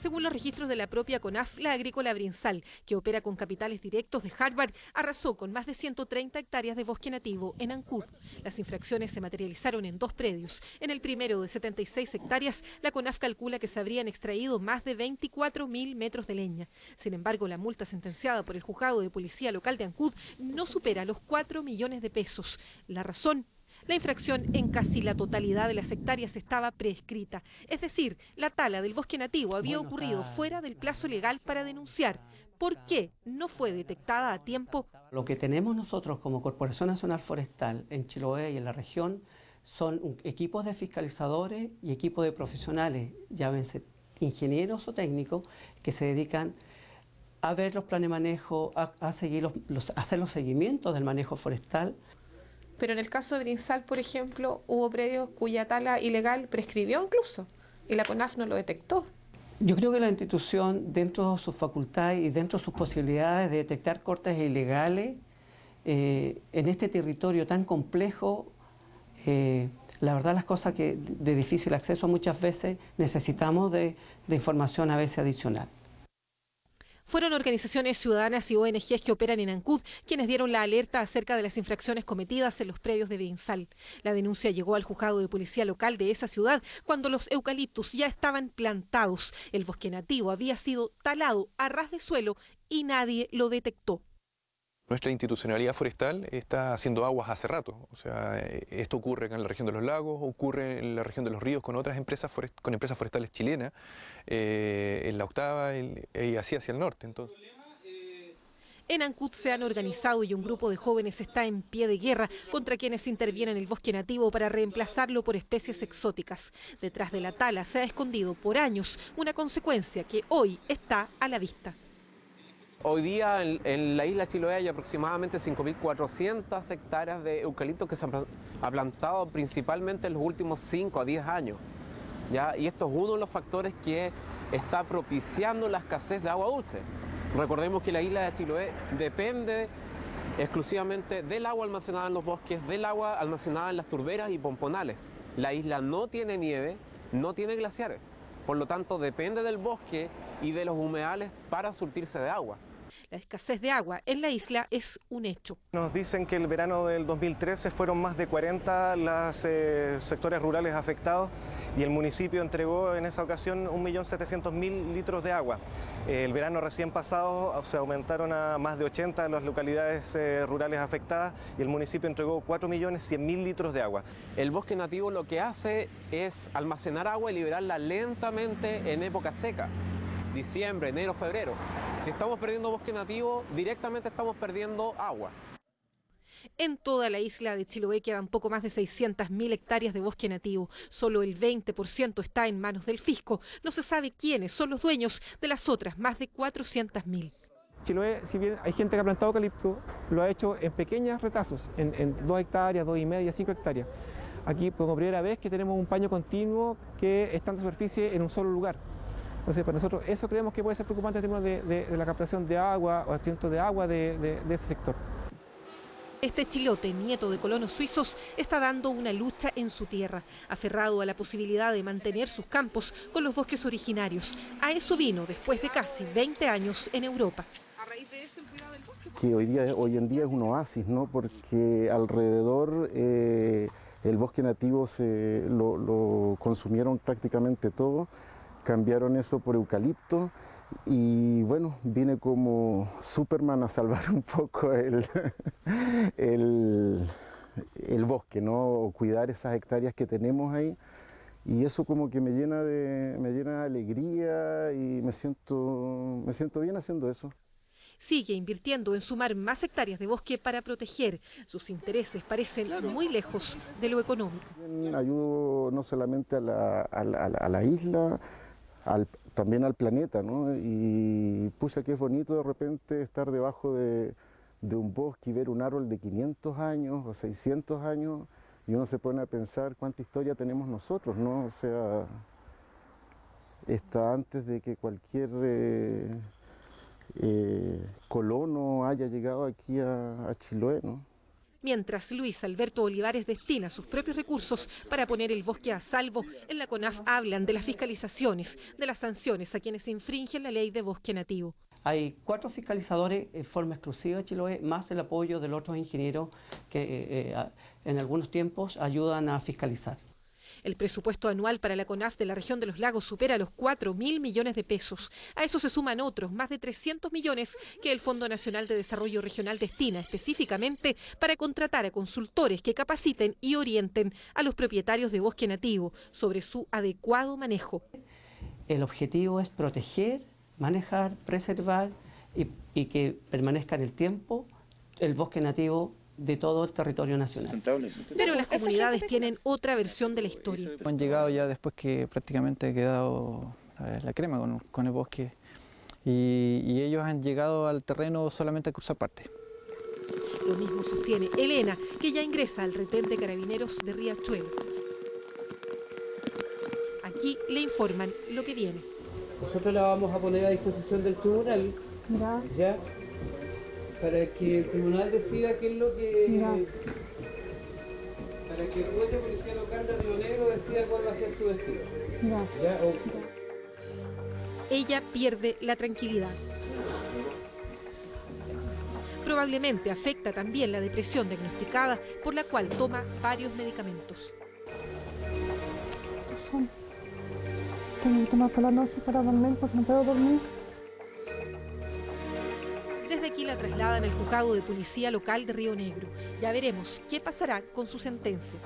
Según los registros de la propia CONAF, la agrícola Brinsal, que opera con capitales directos de Harvard, arrasó con más de 130 hectáreas de bosque nativo en Ancud. Las infracciones se materializaron en 2 predios. En el primero, de 76 hectáreas, la CONAF calcula que se habrían extraído más de 24.000 metros de leña. Sin embargo, la multa sentenciada por el juzgado de policía local de Ancud no supera los 4 millones de pesos. La razón: la infracción en casi la totalidad de las hectáreas estaba prescrita. Es decir, la tala del bosque nativo había ocurrido fuera del plazo legal para denunciar. ¿Por qué no fue detectada a tiempo? Lo que tenemos nosotros como Corporación Nacional Forestal en Chiloé y en la región son equipos de fiscalizadores y equipos de profesionales, llámense ingenieros o técnicos, que se dedican a ver los planes de manejo, a seguir hacer los seguimientos del manejo forestal. Pero en el caso de Brinsal, por ejemplo, hubo predios cuya tala ilegal prescribió incluso, y la CONAF no lo detectó. Yo creo que la institución, dentro de sus facultades y dentro de sus posibilidades de detectar cortes ilegales, en este territorio tan complejo, la verdad las cosas que de difícil acceso muchas veces necesitamos de información a veces adicional. Fueron organizaciones ciudadanas y ONGs que operan en Ancud quienes dieron la alerta acerca de las infracciones cometidas en los predios de Brinsal. La denuncia llegó al juzgado de policía local de esa ciudad cuando los eucaliptus ya estaban plantados. El bosque nativo había sido talado a ras de suelo y nadie lo detectó. Nuestra institucionalidad forestal está haciendo aguas hace rato. O sea, esto ocurre acá en la región de los lagos, ocurre en la región de los ríos con otras empresas forestales chilenas, en la Octava y así hacia el norte. Entonces, en Ancud se han organizado y un grupo de jóvenes está en pie de guerra contra quienes intervienen en el bosque nativo para reemplazarlo por especies exóticas. Detrás de la tala se ha escondido por años una consecuencia que hoy está a la vista. Hoy día en la isla Chiloé hay aproximadamente 5.400 hectáreas de eucalipto que se han plantado principalmente en los últimos 5 a 10 años. ¿Ya? Y esto es uno de los factores que está propiciando la escasez de agua dulce. Recordemos que la isla de Chiloé depende exclusivamente del agua almacenada en los bosques, del agua almacenada en las turberas y pomponales. La isla no tiene nieve, no tiene glaciares, por lo tanto depende del bosque y de los humedales para surtirse de agua. La escasez de agua en la isla es un hecho. Nos dicen que el verano del 2013 fueron más de 40 los sectores rurales afectados y el municipio entregó en esa ocasión 1.700.000 litros de agua. El verano recién pasado se aumentaron a más de 80 las localidades rurales afectadas y el municipio entregó 4.100.000 litros de agua. El bosque nativo lo que hace es almacenar agua y liberarla lentamente en época seca. Diciembre, enero, febrero. Si estamos perdiendo bosque nativo, directamente estamos perdiendo agua. En toda la isla de Chiloé quedan poco más de 600.000 hectáreas de bosque nativo. Solo el 20% está en manos del fisco. No se sabe quiénes son los dueños de las otras más de 400.000. Chiloé, si bien hay gente que ha plantado eucalipto, lo ha hecho en pequeños retazos, en 2 hectáreas, 2,5, 5 hectáreas. Aquí, como primera vez, que tenemos un paño continuo que está en superficie en un solo lugar. Entonces, para nosotros eso creemos que puede ser preocupante en términos de la captación de agua o abastecimiento de agua de ese sector. Este chilote, nieto de colonos suizos, está dando una lucha en su tierra, aferrado a la posibilidad de mantener sus campos con los bosques originarios. A eso vino después de casi 20 años en Europa. A raíz de eso, el cuidado del bosque. Que hoy en día es un oasis, ¿no? Porque alrededor el bosque nativo lo consumieron prácticamente todo, cambiaron eso por eucalipto. Y bueno, vine como Superman a salvar un poco el bosque, ¿no? Cuidar esas hectáreas que tenemos ahí. Y eso como que me llena de alegría y me siento bien haciendo eso. Sigue invirtiendo en sumar más hectáreas de bosque para proteger. Sus intereses parecen muy lejos de lo económico. Ayudo no solamente a la isla, también al planeta, ¿no? Y pucha que es bonito de repente estar debajo de un bosque y ver un árbol de 500 años o 600 años y uno se pone a pensar cuánta historia tenemos nosotros, ¿no? O sea, está antes de que cualquier colono haya llegado aquí a Chiloé, ¿no? Mientras Luis Alberto Olivares destina sus propios recursos para poner el bosque a salvo, en la CONAF hablan de las fiscalizaciones, de las sanciones a quienes infringen la ley de bosque nativo. Hay 4 fiscalizadores en forma exclusiva en Chiloé, más el apoyo de los otros ingenieros que en algunos tiempos ayudan a fiscalizar. El presupuesto anual para la CONAF de la región de los lagos supera los 4.000 millones de pesos. A eso se suman otros, más de 300 millones, que el Fondo Nacional de Desarrollo Regional destina específicamente para contratar a consultores que capaciten y orienten a los propietarios de bosque nativo sobre su adecuado manejo. El objetivo es proteger, manejar, preservar y que permanezca en el tiempo el bosque nativo de todo el territorio nacional. Pero las comunidades tienen otra versión de la historia. Han llegado ya después que prácticamente ha quedado la crema con el bosque y ellos han llegado al terreno solamente a cruzar parte. Lo mismo sostiene Elena, que ya ingresa al retén de carabineros de Riachuelo. Aquí le informan lo que viene. Nosotros la vamos a poner a disposición del tribunal. ¿Ya? Para que el tribunal decida qué es lo que... Para que el juez de policía local de Río Negro decida cuál va a ser su destino. ¿Ya? Ella pierde la tranquilidad. Probablemente afecta también la depresión diagnosticada, por la cual toma varios medicamentos. Tengo que tomar para la noche para dormir porque no puedo dormir. Desde aquí la trasladan al juzgado de policía local de Río Negro. Ya veremos qué pasará con su sentencia.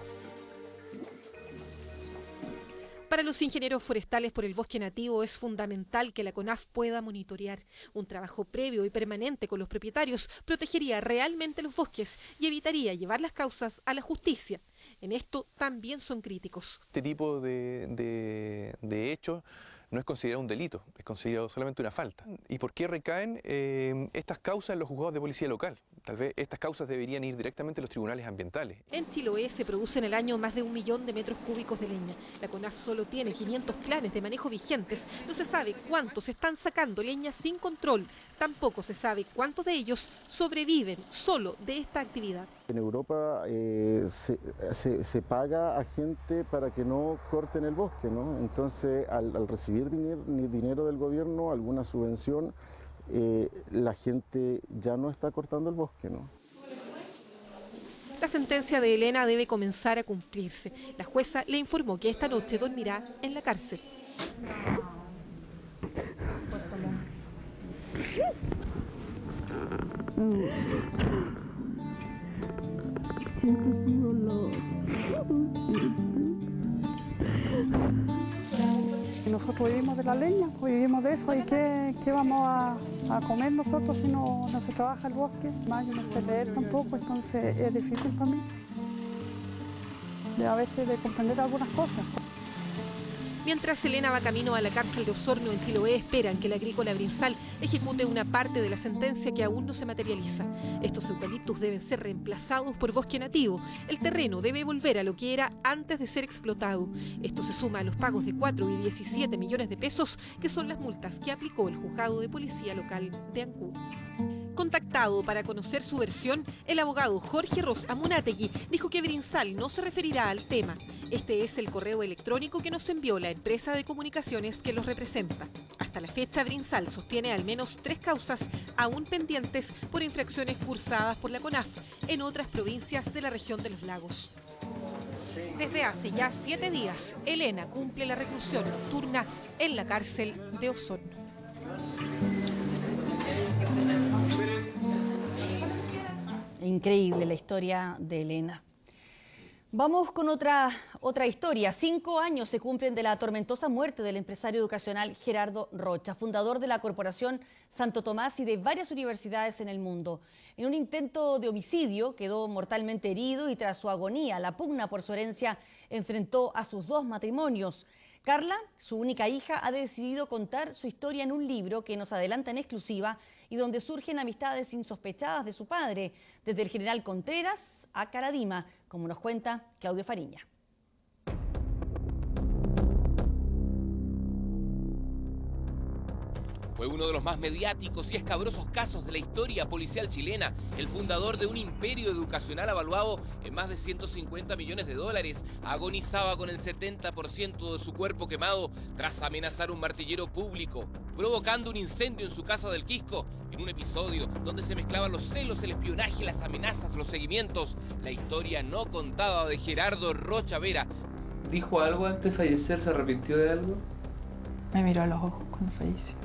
Para los ingenieros forestales por el bosque nativo es fundamental que la CONAF pueda monitorear. Un trabajo previo y permanente con los propietarios protegería realmente los bosques y evitaría llevar las causas a la justicia. En esto también son críticos. Este tipo de hechos no es considerado un delito, es considerado solamente una falta. ¿Y por qué recaen estas causas en los juzgados de policía local? Tal vez estas causas deberían ir directamente a los tribunales ambientales. En Chiloé se producen al año más de 1 millón de metros cúbicos de leña. La CONAF solo tiene 500 planes de manejo vigentes. No se sabe cuántos están sacando leña sin control. Tampoco se sabe cuántos de ellos sobreviven solo de esta actividad. En Europa se paga a gente para que no corten el bosque, ¿no? Entonces, al recibir dinero del gobierno, alguna subvención, la gente ya no está cortando el bosque, ¿no? La sentencia de Elena debe comenzar a cumplirse. La jueza le informó que esta noche dormirá en la cárcel. Nosotros vivimos de la leña, pues vivimos de eso. ¿Y qué vamos a comer nosotros si no se trabaja el bosque? Más yo no sé leer tampoco, entonces es difícil para mí a veces de comprender algunas cosas. Mientras Elena va camino a la cárcel de Osorno en Chiloé, esperan que la agrícola Brinsal ejecute una parte de la sentencia que aún no se materializa. Estos eucaliptus deben ser reemplazados por bosque nativo. El terreno debe volver a lo que era antes de ser explotado. Esto se suma a los pagos de 4 y 17 millones de pesos, que son las multas que aplicó el juzgado de policía local de Ancud. Contactado para conocer su versión, el abogado Jorge Ros Amunátegui dijo que Brinsal no se referirá al tema. Este es el correo electrónico que nos envió la empresa de comunicaciones que los representa. Hasta la fecha, Brinsal sostiene al menos 3 causas aún pendientes por infracciones cursadas por la CONAF en otras provincias de la región de los lagos. Desde hace ya 7 días, Elena cumple la reclusión nocturna en la cárcel de Osorno. Increíble la historia de Elena. Vamos con otra historia. 5 años se cumplen de la tormentosa muerte del empresario educacional Gerardo Rocha, fundador de la Corporación Santo Tomás y de varias universidades en el mundo. En un intento de homicidio quedó mortalmente herido y tras su agonía, la pugna por su herencia enfrentó a sus 2 matrimonios. Carla, su única hija, ha decidido contar su historia en un libro que nos adelanta en exclusiva y donde surgen amistades insospechadas de su padre, desde el general Contreras a Caradima, como nos cuenta Claudio Fariña. Fue uno de los más mediáticos y escabrosos casos de la historia policial chilena. El fundador de un imperio educacional avaluado en más de 150 millones de dólares agonizaba con el 70% de su cuerpo quemado tras amenazar un martillero público, provocando un incendio en su casa del Quisco, en un episodio donde se mezclaban los celos, el espionaje, las amenazas, los seguimientos. La historia no contada de Gerardo Rocha Vera. ¿Dijo algo antes de fallecer? ¿Se arrepintió de algo? Me miró a los ojos cuando falleció.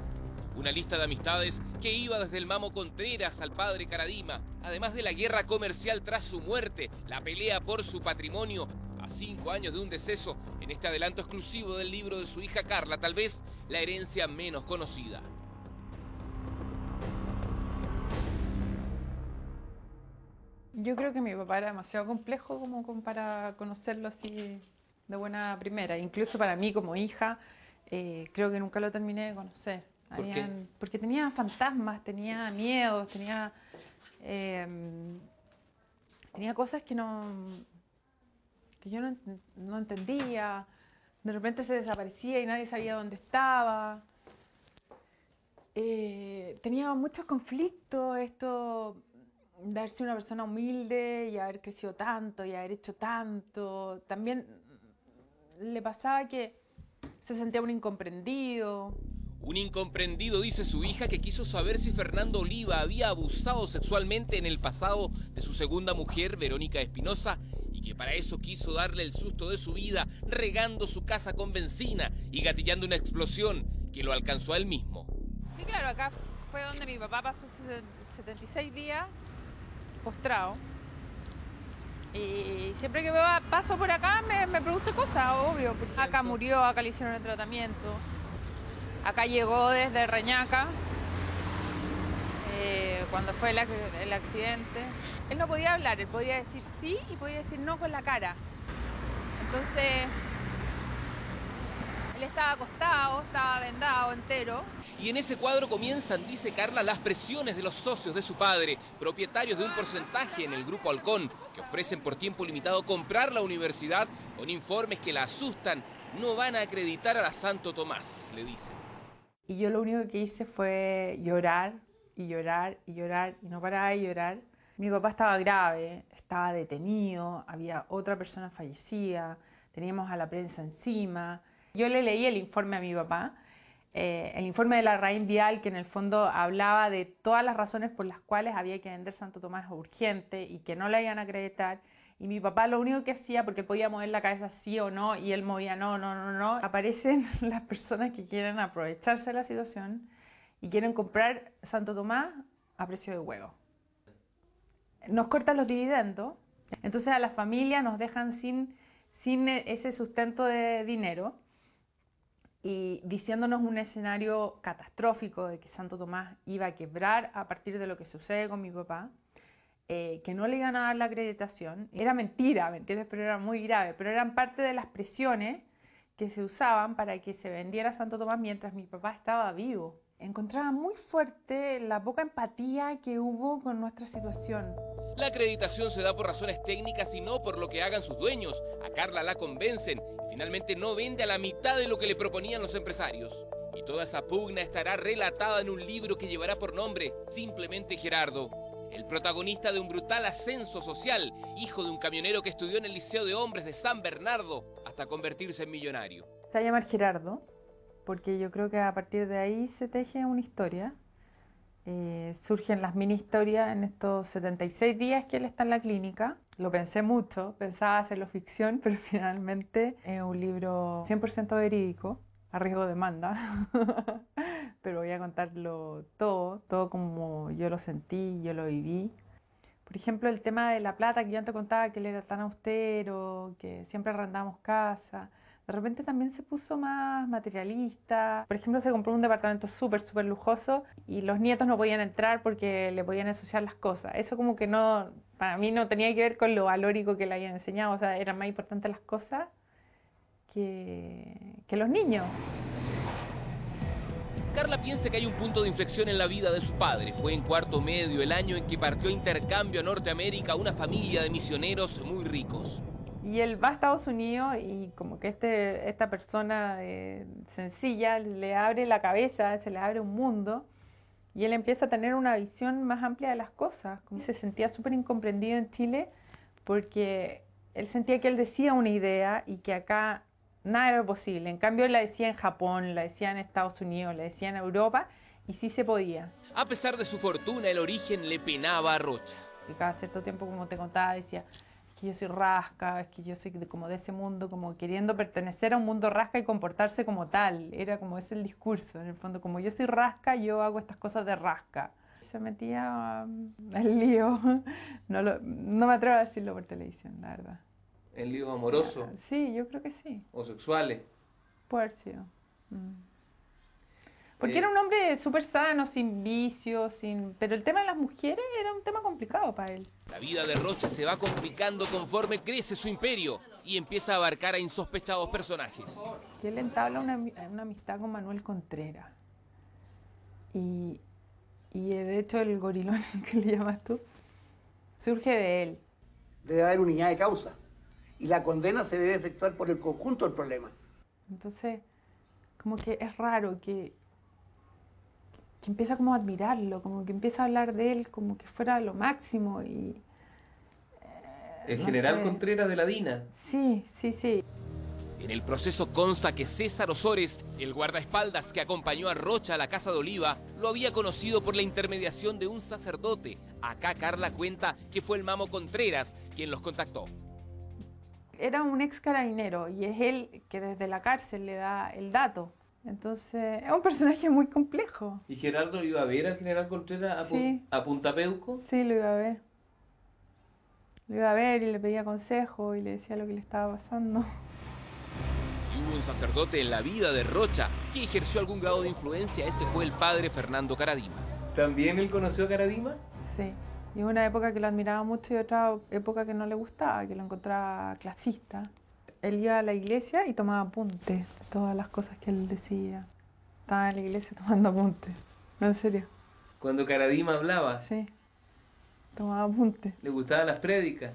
Una lista de amistades que iba desde el Mamo Contreras al padre Caradima, además de la guerra comercial tras su muerte, la pelea por su patrimonio, a 5 años de un deceso, en este adelanto exclusivo del libro de su hija Carla, tal vez la herencia menos conocida. Yo creo que mi papá era demasiado complejo como para conocerlo así de buena primera. Incluso para mí como hija, creo que nunca lo terminé de conocer. Porque tenía fantasmas, tenía miedos, tenía cosas que yo no entendía. De repente se desaparecía y nadie sabía dónde estaba. Tenía muchos conflictos, esto de haber sido una persona humilde y haber crecido tanto y haber hecho tanto. También le pasaba que se sentía un incomprendido. Un incomprendido, dice su hija, que quiso saber si Fernando Oliva había abusado sexualmente en el pasado de su segunda mujer, Verónica Espinosa, y que para eso quiso darle el susto de su vida, regando su casa con benzina y gatillando una explosión que lo alcanzó a él mismo. Sí, claro, acá fue donde mi papá pasó 76 días postrado. Y siempre que paso por acá me produce cosas, obvio. Acá murió, acá le hicieron el tratamiento. Acá llegó desde Reñaca, cuando fue el accidente. Él no podía hablar, él podía decir sí y podía decir no con la cara. Entonces, él estaba acostado, estaba vendado entero. Y en ese cuadro comienzan, dice Carla, las presiones de los socios de su padre, propietarios de un porcentaje en el Grupo Halcón, que ofrecen por tiempo limitado comprar la universidad con informes que la asustan. No van a acreditar a la Santo Tomás, le dicen. Y yo lo único que hice fue llorar y llorar y llorar y no paraba de llorar. Mi papá estaba grave, estaba detenido, había otra persona fallecida, teníamos a la prensa encima. Yo le leí el informe a mi papá, el informe de la RAIN Vial, que en el fondo hablaba de todas las razones por las cuales había que vender Santo Tomás urgente y que no la iban a acreditar. Y mi papá lo único que hacía, porque podía mover la cabeza sí o no, y él movía no. Aparecen las personas que quieren aprovecharse de la situación y quieren comprar Santo Tomás a precio de huevo. Nos cortan los dividendos, entonces a la familia nos dejan sin ese sustento de dinero y diciéndonos un escenario catastrófico de que Santo Tomás iba a quebrar a partir de lo que sucede con mi papá. Que no le iban a dar la acreditación. Era mentira, ¿me entiendes? Pero era muy grave. Pero eran parte de las presiones que se usaban para que se vendiera Santo Tomás mientras mi papá estaba vivo. Encontraba muy fuerte la poca empatía que hubo con nuestra situación. La acreditación se da por razones técnicas y no por lo que hagan sus dueños. A Carla la convencen y finalmente no vende a la mitad de lo que le proponían los empresarios. Y toda esa pugna estará relatada en un libro que llevará por nombre Simplemente Gerardo. El protagonista de un brutal ascenso social, hijo de un camionero que estudió en el Liceo de Hombres de San Bernardo hasta convertirse en millonario. Se va a llamar Gerardo, porque yo creo que a partir de ahí se teje una historia. Surgen las mini historias en estos 76 días que él está en la clínica. Lo pensé mucho, pensaba hacerlo ficción, pero finalmente es un libro 100% verídico, a riesgo de demanda. Pero voy a contarlo todo como yo lo sentí, yo lo viví. Por ejemplo, el tema de la plata, que yo antes contaba que él era tan austero, que siempre arrendábamos casa. De repente también se puso más materialista. Por ejemplo, se compró un departamento súper lujoso y los nietos no podían entrar porque le podían ensuciar las cosas. Eso como que no, para mí no tenía que ver con lo valórico que le habían enseñado. O sea, eran más importantes las cosas que los niños. Carla piensa que hay un punto de inflexión en la vida de su padre. Fue en cuarto medio el año en que partió a intercambio a Norteamérica una familia de misioneros muy ricos. Y él va a Estados Unidos y como que esta persona sencilla le abre la cabeza, se le abre un mundo y él empieza a tener una visión más amplia de las cosas. Como se sentía súper incomprendido en Chile porque él sentía que él decía una idea y que acá nada era posible. En cambio, él la decía en Japón, la decía en Estados Unidos, la decía en Europa y sí se podía. A pesar de su fortuna, el origen le penaba a Rocha. Y cada cierto tiempo, como te contaba, decía que yo soy rasca, es que yo soy como de ese mundo, como queriendo pertenecer a un mundo rasca y comportarse como tal. Era como ese el discurso, en el fondo, como yo soy rasca, yo hago estas cosas de rasca. Se metía el lío, no me atrevo a decirlo por televisión, la verdad. ¿El lío amoroso? Sí, yo creo que sí. ¿O sexuales? Puede haber sido. Porque era un hombre súper sano, sin vicios, pero el tema de las mujeres era un tema complicado para él. La vida de Rocha se va complicando conforme crece su imperio y empieza a abarcar a insospechados personajes. Que él entabla una amistad con Manuel Contreras. Y de hecho el gorilón que le llamas tú, surge de él. Debe haber unidad de causa y la condena se debe efectuar por el conjunto del problema. Entonces, como que es raro que empieza como a admirarlo, como que empieza a hablar de él como que fuera lo máximo y... el general Contreras de la DINA. Sí. En el proceso consta que César Osores, el guardaespaldas que acompañó a Rocha a la Casa de Oliva, lo había conocido por la intermediación de un sacerdote. Acá Carla cuenta que fue el Mamo Contreras quien los contactó. Era un ex carabinero y es él que desde la cárcel le da el dato. Entonces, es un personaje muy complejo. ¿Y Gerardo iba a ver al general Contreras a Punta Peuco? Sí, lo iba a ver. Lo iba a ver y le pedía consejo y le decía lo que le estaba pasando. Si hubo un sacerdote en la vida de Rocha que ejerció algún grado de influencia, ese fue el padre Fernando Caradima. ¿También él conoció a Caradima? Sí. Y una época que lo admiraba mucho y otra época que no le gustaba, que lo encontraba clasista. Él iba a la iglesia y tomaba apuntes de todas las cosas que él decía. Estaba en la iglesia tomando apuntes. No, en serio. ¿Cuando Caradima hablaba? Sí. Tomaba apuntes. ¿Le gustaban las prédicas?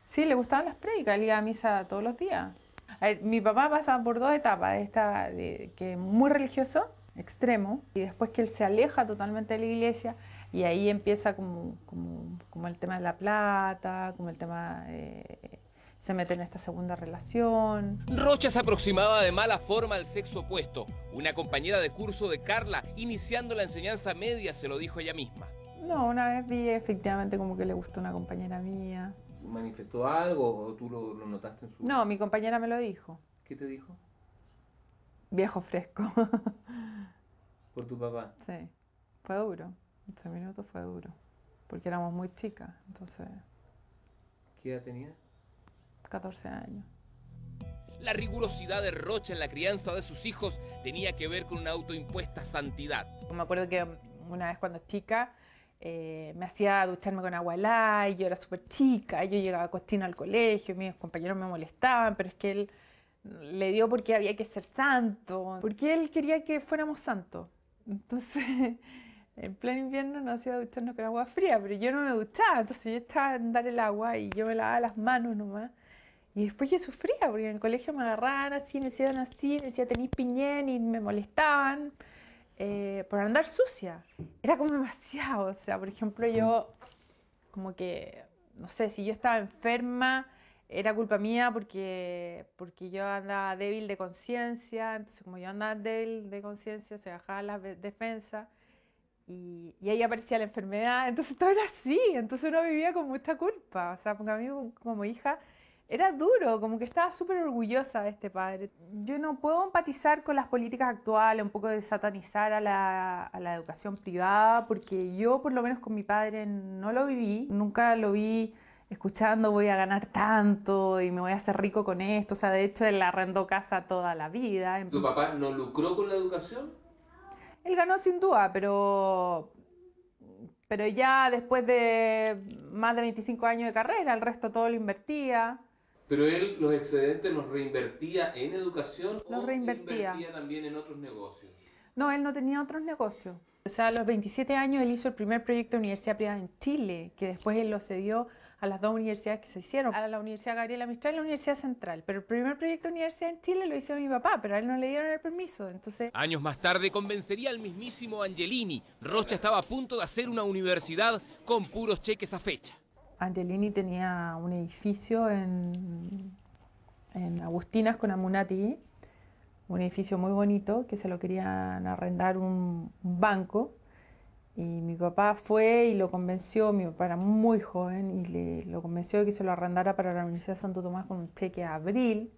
Sí, le gustaban las prédicas. Él iba a misa todos los días. A ver, mi papá pasaba por dos etapas. Que muy religioso, extremo, y después que él se aleja totalmente de la iglesia y ahí empieza como el tema de la plata, como el tema... se mete en esta segunda relación. Rocha se aproximaba de mala forma al sexo opuesto. Una compañera de curso de Carla, iniciando la enseñanza media, se lo dijo ella misma. No, una vez vi efectivamente como que le gustó una compañera mía. ¿Manifestó algo o tú lo notaste en su...? No, mi compañera me lo dijo. ¿Qué te dijo? Viejo fresco. ¿Por tu papá? Sí, fue duro. 11 minutos fue duro. Porque éramos muy chicas, entonces... ¿Qué edad tenía? 14 años. La rigurosidad de Rocha en la crianza de sus hijos tenía que ver con una autoimpuesta santidad. Me acuerdo que una vez cuando chica me hacía ducharme con agua helada y yo era súper chica, yo llegaba cochina al colegio, mis compañeros me molestaban, pero es que él le dio porque había que ser santo, porque él quería que fuéramos santos. Entonces, en pleno invierno nos hacía ducharnos con agua fría, pero yo no me duchaba, entonces yo estaba en dar el agua y yo me lavaba las manos nomás. Y después yo sufría, porque en el colegio me agarraban así, me decían tenís piñén y me molestaban por andar sucia. Era como demasiado, o sea, por ejemplo, yo como que, no sé, si yo estaba enferma, era culpa mía porque yo andaba débil de conciencia, entonces como yo andaba débil de conciencia, se bajaban las defensas y ahí aparecía la enfermedad, entonces todo era así, entonces uno vivía con mucha culpa, o sea, porque a mí como hija era duro, como que estaba súper orgullosa de este padre. Yo no puedo empatizar con las políticas actuales, un poco de satanizar a la educación privada, porque yo por lo menos con mi padre no lo viví, nunca lo vi escuchando voy a ganar tanto y me voy a hacer rico con esto. O sea, de hecho, él arrendó casa toda la vida. ¿Tu papá no lucró con la educación? Él ganó sin duda, pero ya después de más de 25 años de carrera, el resto todo lo invertía. ¿Pero él los excedentes los reinvertía en educación los reinvertía también en otros negocios? No, él no tenía otros negocios. O sea, a los 27 años él hizo el primer proyecto de universidad privada en Chile, que después él lo cedió a las dos universidades que se hicieron, a la Universidad Gabriela Mistral y la Universidad Central. Pero el primer proyecto de universidad en Chile lo hizo mi papá, pero a él no le dieron el permiso. Entonces, años más tarde convencería al mismísimo Angelini. Rocha estaba a punto de hacer una universidad con puros cheques a fecha. Angelini tenía un edificio en Agustinas con Amunati, un edificio muy bonito que se lo querían arrendar un banco. Y mi papá fue y lo convenció, mi papá era muy joven, y lo convenció de que se lo arrendara para la Universidad de Santo Tomás con un cheque a abril.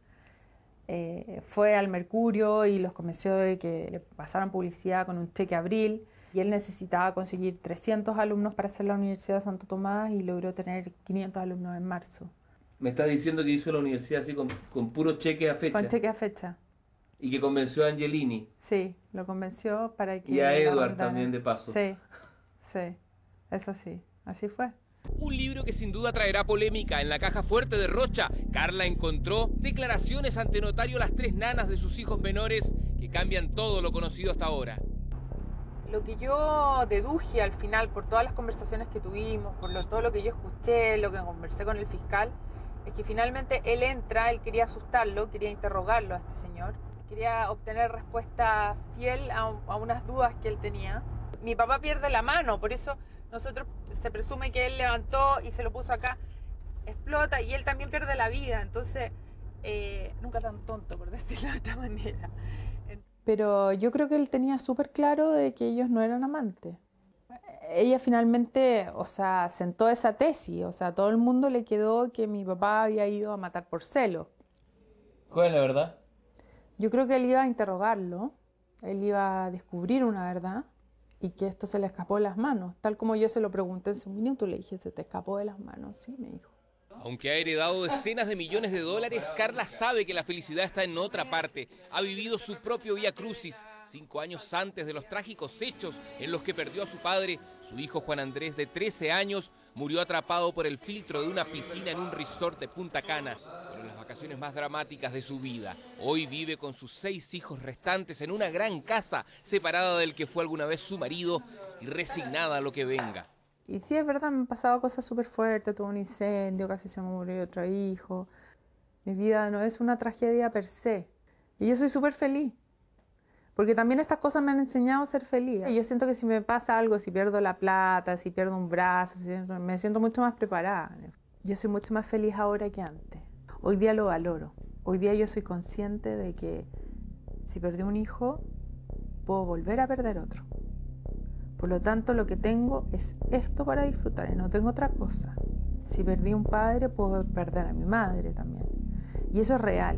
Fue al Mercurio y los convenció de que le pasaran publicidad con un cheque a abril. Y él necesitaba conseguir 300 alumnos para hacer la Universidad de Santo Tomás y logró tener 500 alumnos en marzo. Me estás diciendo que hizo la universidad así con puro cheque a fecha. Con cheque a fecha. Y que convenció a Angelini. Sí, lo convenció para que... Y a Edward también, de paso. Sí, eso sí, así fue. Un libro que sin duda traerá polémica. En la caja fuerte de Rocha, Carla encontró declaraciones ante notario a las 3 nanas de sus hijos menores que cambian todo lo conocido hasta ahora. Lo que yo deduje al final, por todas las conversaciones que tuvimos, todo lo que yo escuché, lo que conversé con el fiscal, es que finalmente él entra, él quería asustarlo, quería interrogarlo a este señor, quería obtener respuesta fiel a unas dudas que él tenía. Mi papá pierde la mano, por eso se presume que él levantó y se lo puso acá, explota y él también pierde la vida, entonces nunca tan tonto, por decirlo de otra manera. Pero yo creo que él tenía súper claro de que ellos no eran amantes. Ella finalmente, o sea, sentó esa tesis, o sea, todo el mundo le quedó que mi papá había ido a matar por celo. ¿Cuál es la verdad? Yo creo que él iba a interrogarlo, él iba a descubrir una verdad y que esto se le escapó de las manos. Tal como yo se lo pregunté en su minuto, le dije, ¿se te escapó de las manos? Sí, me dijo. Aunque ha heredado decenas de millones de dólares, Carla sabe que la felicidad está en otra parte. Ha vivido su propio vía crucis, 5 años antes de los trágicos hechos en los que perdió a su padre. Su hijo Juan Andrés, de 13 años, murió atrapado por el filtro de una piscina en un resort de Punta Cana. Fueron las vacaciones más dramáticas de su vida. Hoy vive con sus 6 hijos restantes en una gran casa, separada del que fue alguna vez su marido y resignada a lo que venga. Y sí, es verdad, me han pasado cosas súper fuertes, tuve un incendio, casi se me murió otro hijo. Mi vida no es una tragedia per se. Y yo soy súper feliz. Porque también estas cosas me han enseñado a ser feliz. Y yo siento que si me pasa algo, si pierdo la plata, si pierdo un brazo, me siento mucho más preparada. Yo soy mucho más feliz ahora que antes. Hoy día lo valoro. Hoy día yo soy consciente de que si perdí un hijo, puedo volver a perder otro. Por lo tanto, lo que tengo es esto para disfrutar y no tengo otra cosa. Si perdí un padre, puedo perder a mi madre también. Y eso es real.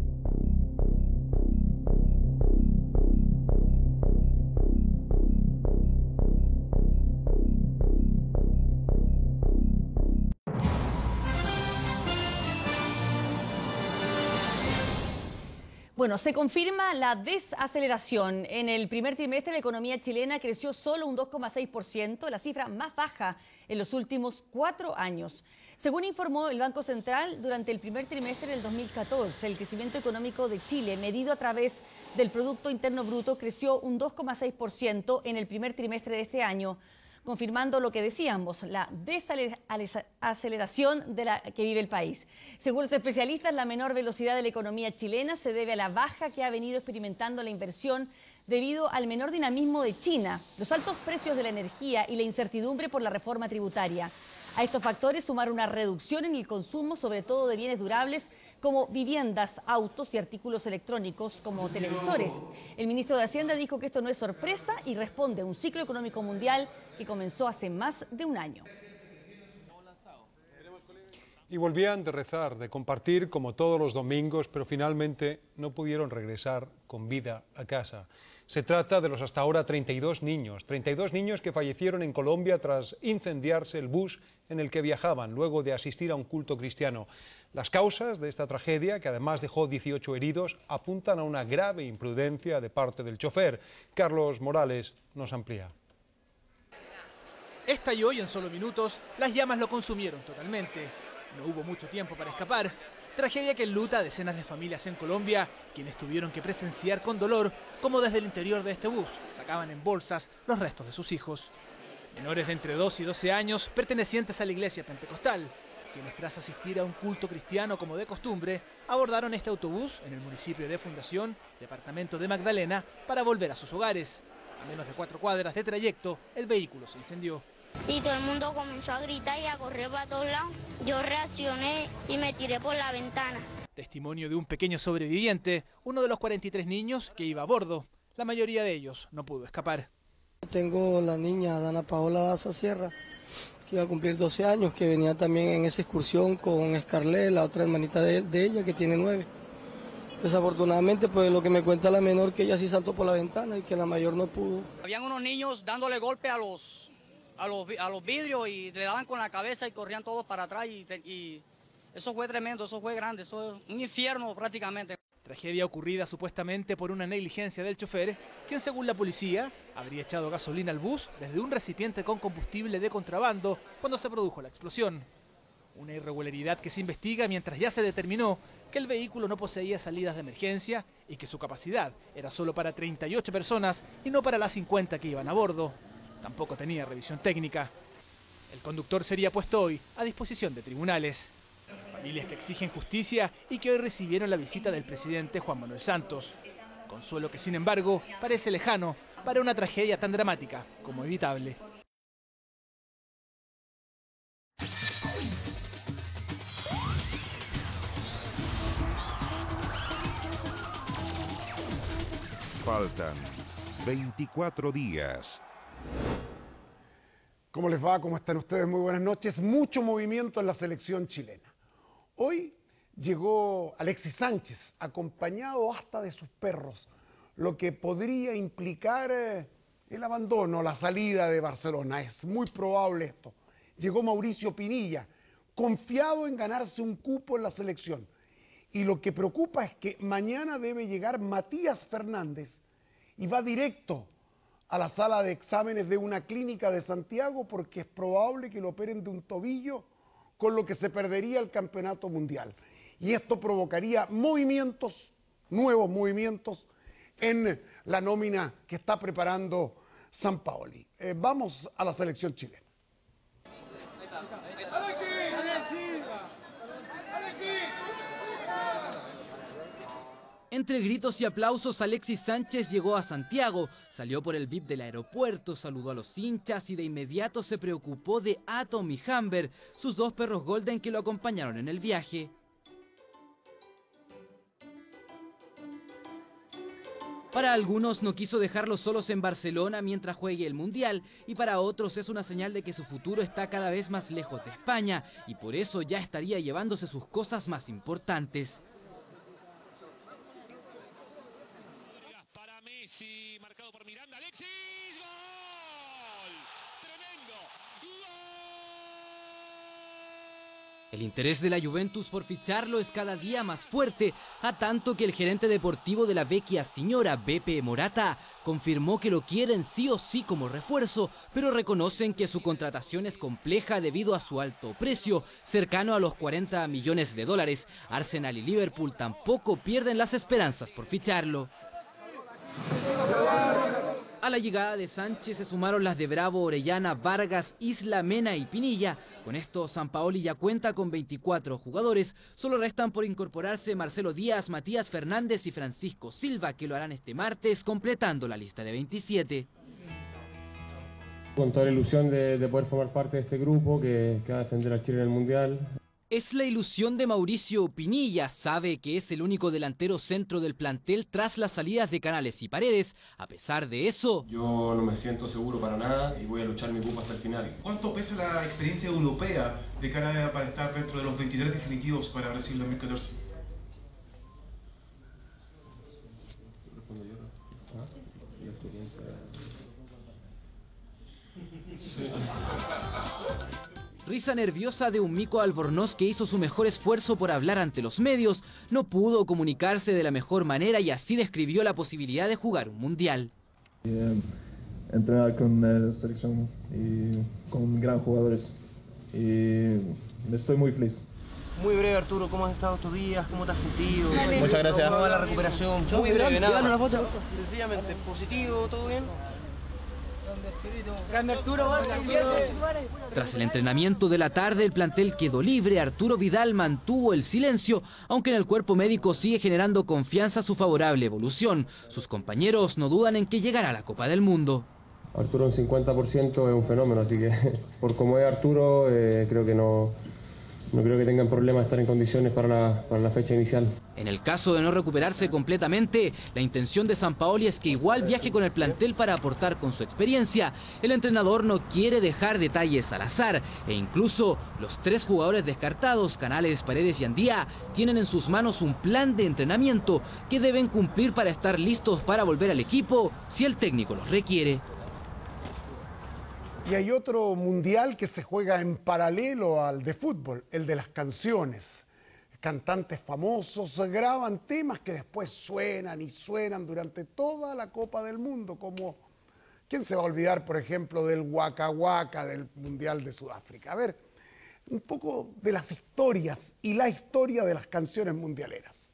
Bueno, se confirma la desaceleración. En el primer trimestre la economía chilena creció solo un 2,6%, la cifra más baja en los últimos 4 años. Según informó el Banco Central, durante el primer trimestre del 2014, el crecimiento económico de Chile, medido a través del Producto Interno Bruto, creció un 2,6% en el primer trimestre de este año, confirmando lo que decíamos, la desaceleración de la que vive el país. Según los especialistas, la menor velocidad de la economía chilena se debe a la baja que ha venido experimentando la inversión debido al menor dinamismo de China, los altos precios de la energía y la incertidumbre por la reforma tributaria. A estos factores sumar una reducción en el consumo, sobre todo de bienes durables, como viviendas, autos y artículos electrónicos como televisores. El ministro de Hacienda dijo que esto no es sorpresa y responde a un ciclo económico mundial que comenzó hace más de un año. Y volvían de rezar, de compartir como todos los domingos, pero finalmente no pudieron regresar con vida a casa. Se trata de los hasta ahora 32 niños que fallecieron en Colombia tras incendiarse el bus en el que viajaban, luego de asistir a un culto cristiano. Las causas de esta tragedia, que además dejó 18 heridos, apuntan a una grave imprudencia de parte del chofer. Carlos Morales nos amplía. Estalló y en solo minutos las llamas lo consumieron totalmente. No hubo mucho tiempo para escapar. Tragedia que enluta a decenas de familias en Colombia, quienes tuvieron que presenciar con dolor cómo desde el interior de este bus sacaban en bolsas los restos de sus hijos. Menores de entre 2 y 12 años pertenecientes a la iglesia pentecostal, quienes tras asistir a un culto cristiano como de costumbre, abordaron este autobús en el municipio de Fundación, departamento de Magdalena, para volver a sus hogares. A menos de 4 cuadras de trayecto, el vehículo se incendió. Y todo el mundo comenzó a gritar y a correr para todos lados. Yo reaccioné y me tiré por la ventana. Testimonio de un pequeño sobreviviente, uno de los 43 niños que iba a bordo. La mayoría de ellos no pudo escapar. Tengo la niña Dana Paola Daza Sierra, que iba a cumplir 12 años, que venía también en esa excursión con Scarlett, la otra hermanita de ella, que tiene 9. Desafortunadamente, pues lo que me cuenta la menor, que ella sí saltó por la ventana y que la mayor no pudo. Habían unos niños dándole golpe a los vidrios y le daban con la cabeza y corrían todos para atrás y eso fue tremendo, eso fue grande, eso es un infierno prácticamente. Tragedia ocurrida supuestamente por una negligencia del chofer, quien según la policía habría echado gasolina al bus desde un recipiente con combustible de contrabando cuando se produjo la explosión. Una irregularidad que se investiga mientras ya se determinó que el vehículo no poseía salidas de emergencia y que su capacidad era solo para 38 personas y no para las 50 que iban a bordo. Tampoco tenía revisión técnica. El conductor sería puesto hoy a disposición de tribunales. Familias que exigen justicia y que hoy recibieron la visita del presidente Juan Manuel Santos. Consuelo que, sin embargo, parece lejano para una tragedia tan dramática como evitable. Faltan 24 días. ¿Cómo les va? ¿Cómo están ustedes? Muy buenas noches. Mucho movimiento en la selección chilena. Hoy llegó Alexis Sánchez, acompañado hasta de sus perros, lo que podría implicar el abandono, la salida de Barcelona. Es muy probable esto. Llegó Mauricio Pinilla, confiado en ganarse un cupo en la selección. Y lo que preocupa es que mañana debe llegar Matías Fernández y va directo a la sala de exámenes de una clínica de Santiago porque es probable que lo operen de un tobillo, con lo que se perdería el campeonato mundial. Y esto provocaría movimientos, nuevos movimientos, en la nómina que está preparando Sampaoli. Vamos a la selección chilena. Entre gritos y aplausos, Alexis Sánchez llegó a Santiago, salió por el VIP del aeropuerto, saludó a los hinchas y de inmediato se preocupó de Atom y Humber, sus 2 perros golden que lo acompañaron en el viaje. Para algunos no quiso dejarlos solos en Barcelona mientras juegue el Mundial y para otros es una señal de que su futuro está cada vez más lejos de España y por eso ya estaría llevándose sus cosas más importantes. Messi, marcado por Miranda, Alexis, ¡gol! ¡Tremendo! ¡Gol! El interés de la Juventus por ficharlo es cada día más fuerte, a tanto que el gerente deportivo de la Vecchia Signora, Beppe Morata, confirmó que lo quieren sí o sí como refuerzo, pero reconocen que su contratación es compleja debido a su alto precio, cercano a los 40 millones de dólares. Arsenal y Liverpool tampoco pierden las esperanzas por ficharlo. A la llegada de Sánchez se sumaron las de Bravo, Orellana, Vargas, Isla, Mena y Pinilla. Con esto, Sampaoli ya cuenta con 24 jugadores. Solo restan por incorporarse Marcelo Díaz, Matías Fernández y Francisco Silva, que lo harán este martes, completando la lista de 27. Con toda la ilusión de poder formar parte de este grupo que va a defender a Chile en el Mundial. Es la ilusión de Mauricio Pinilla. Sabe que es el único delantero centro del plantel tras las salidas de Canales y Paredes. A pesar de eso, yo no me siento seguro para nada y voy a luchar mi cupo hasta el final. ¿Cuánto pesa la experiencia europea de cara para estar dentro de los 23 definitivos para Brasil 2014? risa nerviosa de un Mico Albornoz que hizo su mejor esfuerzo por hablar ante los medios, no pudo comunicarse de la mejor manera y así describió la posibilidad de jugar un mundial. Entrenar con la selección y con grandes jugadores y estoy muy feliz. Muy breve, Arturo, ¿cómo has estado estos días? ¿Cómo te has sentido? Muchas gracias. ¿Cómo va la recuperación? Muy breve, nada. Sencillamente, positivo, ¿todo bien? Grande Arturo. Tras el entrenamiento de la tarde, el plantel quedó libre. Arturo Vidal mantuvo el silencio, aunque en el cuerpo médico sigue generando confianza su favorable evolución. Sus compañeros no dudan en que llegará a la Copa del Mundo. Arturo un 50% es un fenómeno, así que por como es Arturo, creo que no creo que tengan problema de estar en condiciones para la fecha inicial. En el caso de no recuperarse completamente, la intención de Sampaoli es que igual viaje con el plantel para aportar con su experiencia. El entrenador no quiere dejar detalles al azar e incluso los 3 jugadores descartados, Canales, Paredes y Andía, tienen en sus manos un plan de entrenamiento que deben cumplir para estar listos para volver al equipo si el técnico los requiere. Y hay otro mundial que se juega en paralelo al de fútbol, el de las canciones. Cantantes famosos graban temas que después suenan y suenan durante toda la Copa del Mundo, como, ¿quién se va a olvidar, por ejemplo, del Waka Waka del Mundial de Sudáfrica? A ver, un poco de las historias y la historia de las canciones mundialeras.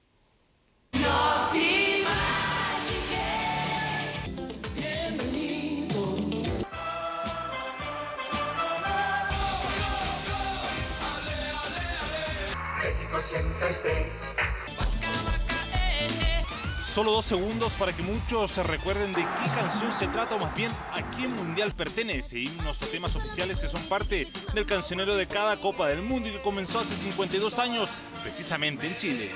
Solo 2 segundos para que muchos se recuerden de qué canción se trata o más bien a qué mundial pertenece. Himnos o temas oficiales que son parte del cancionero de cada Copa del Mundo y que comenzó hace 52 años, precisamente en Chile.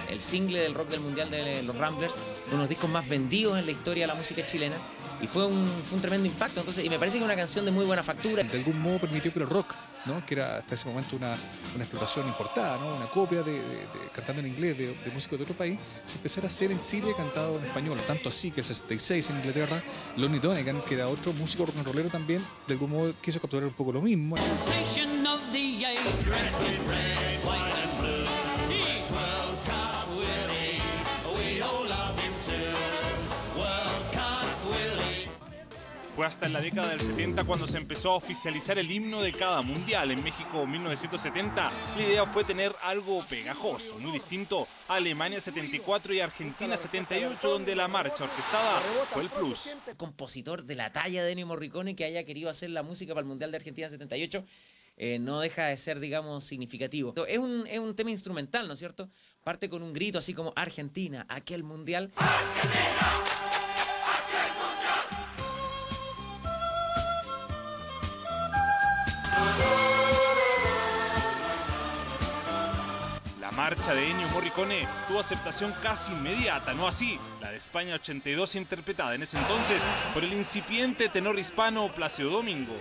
El single del rock del mundial de los Ramblers fue uno de los discos más vendidos en la historia de la música chilena y fue un tremendo impacto. Entonces, y me parece que es una canción de muy buena factura. De algún modo permitió que el rock, ¿no?, que era hasta ese momento una exploración importada, ¿no?, una copia cantando en inglés de músicos de otro país, se empezara a hacer en Chile cantado en español. Tanto así que en el 66 en Inglaterra, Lonnie Donegan, que era otro músico rock and rollero también, de algún modo quiso capturar un poco lo mismo. Fue hasta en la década del 70 cuando se empezó a oficializar el himno de cada mundial. En México 1970 la idea fue tener algo pegajoso, muy distinto a Alemania 74 y Argentina 78, donde la marcha orquestada fue el plus. Compositor de la talla de Ennio Morricone que haya querido hacer la música para el mundial de Argentina 78 no deja de ser, digamos, significativo. Es un tema instrumental, ¿no es cierto? Parte con un grito así como Argentina, aquel mundial. ¡Argentina! La marcha de Ennio Morricone tuvo aceptación casi inmediata, no así la de España 82, interpretada en ese entonces por el incipiente tenor hispano Plácido Domingo.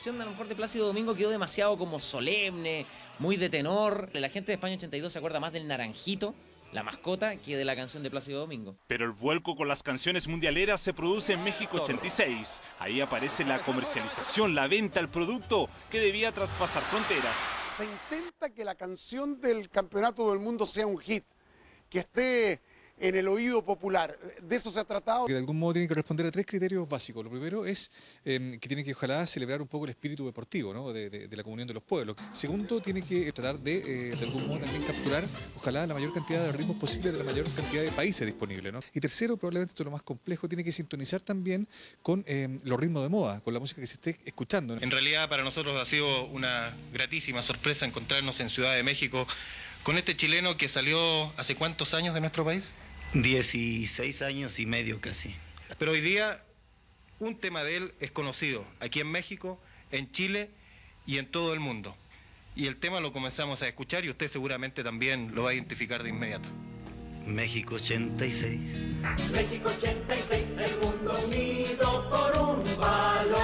canción a lo mejor de Plácido Domingo quedó demasiado como solemne, muy de tenor. La gente de España 82 se acuerda más del Naranjito, la mascota, que de la canción de Plácido Domingo. Pero el vuelco con las canciones mundialeras se produce en México 86. Ahí aparece la comercialización, la venta, el producto que debía traspasar fronteras. Se intenta que la canción del Campeonato del Mundo sea un hit, que esté en el oído popular. De eso se ha tratado. Que de algún modo tiene que responder a 3 criterios básicos. Lo primero es que tiene que ojalá celebrar un poco el espíritu deportivo, ¿no? de la comunión de los pueblos. Segundo, tiene que tratar de algún modo también capturar ojalá la mayor cantidad de ritmos posible de la mayor cantidad de países disponibles, ¿no? Y tercero, probablemente esto es lo más complejo, tiene que sintonizar también con los ritmos de moda, con la música que se esté escuchando. En realidad para nosotros ha sido una gratísima sorpresa encontrarnos en Ciudad de México con este chileno que salió hace ¿cuántos años de nuestro país? 16 años y medio casi. Pero hoy día un tema de él es conocido aquí en México, en Chile y en todo el mundo. Y el tema lo comenzamos a escuchar y usted seguramente también lo va a identificar de inmediato. México 86. México 86, el mundo unido por un valor.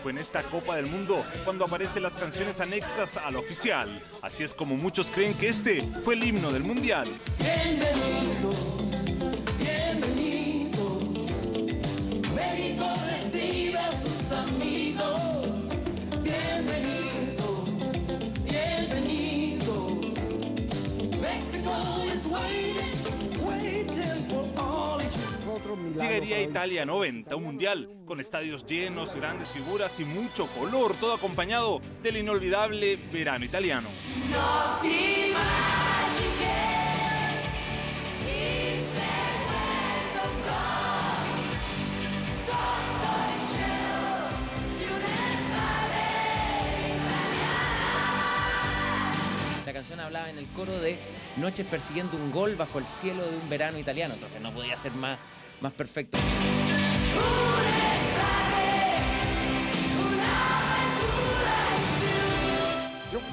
Fue en esta Copa del Mundo cuando aparecen las canciones anexas al oficial. Así es como muchos creen que este fue el himno del Mundial. Bienvenidos, bienvenidos. México recibe a sus amigos. Bienvenidos, bienvenidos. Mexico is waiting, waiting for all of you. Llegaría a Italia 90, un mundial con estadios llenos, grandes figuras y mucho color, todo acompañado del inolvidable verano italiano. No ti immagini inseguendo un gol sotto il cielo di un'estate italiana. La canción hablaba en el coro de noches persiguiendo un gol bajo el cielo de un verano italiano, entonces no podía ser más perfecto.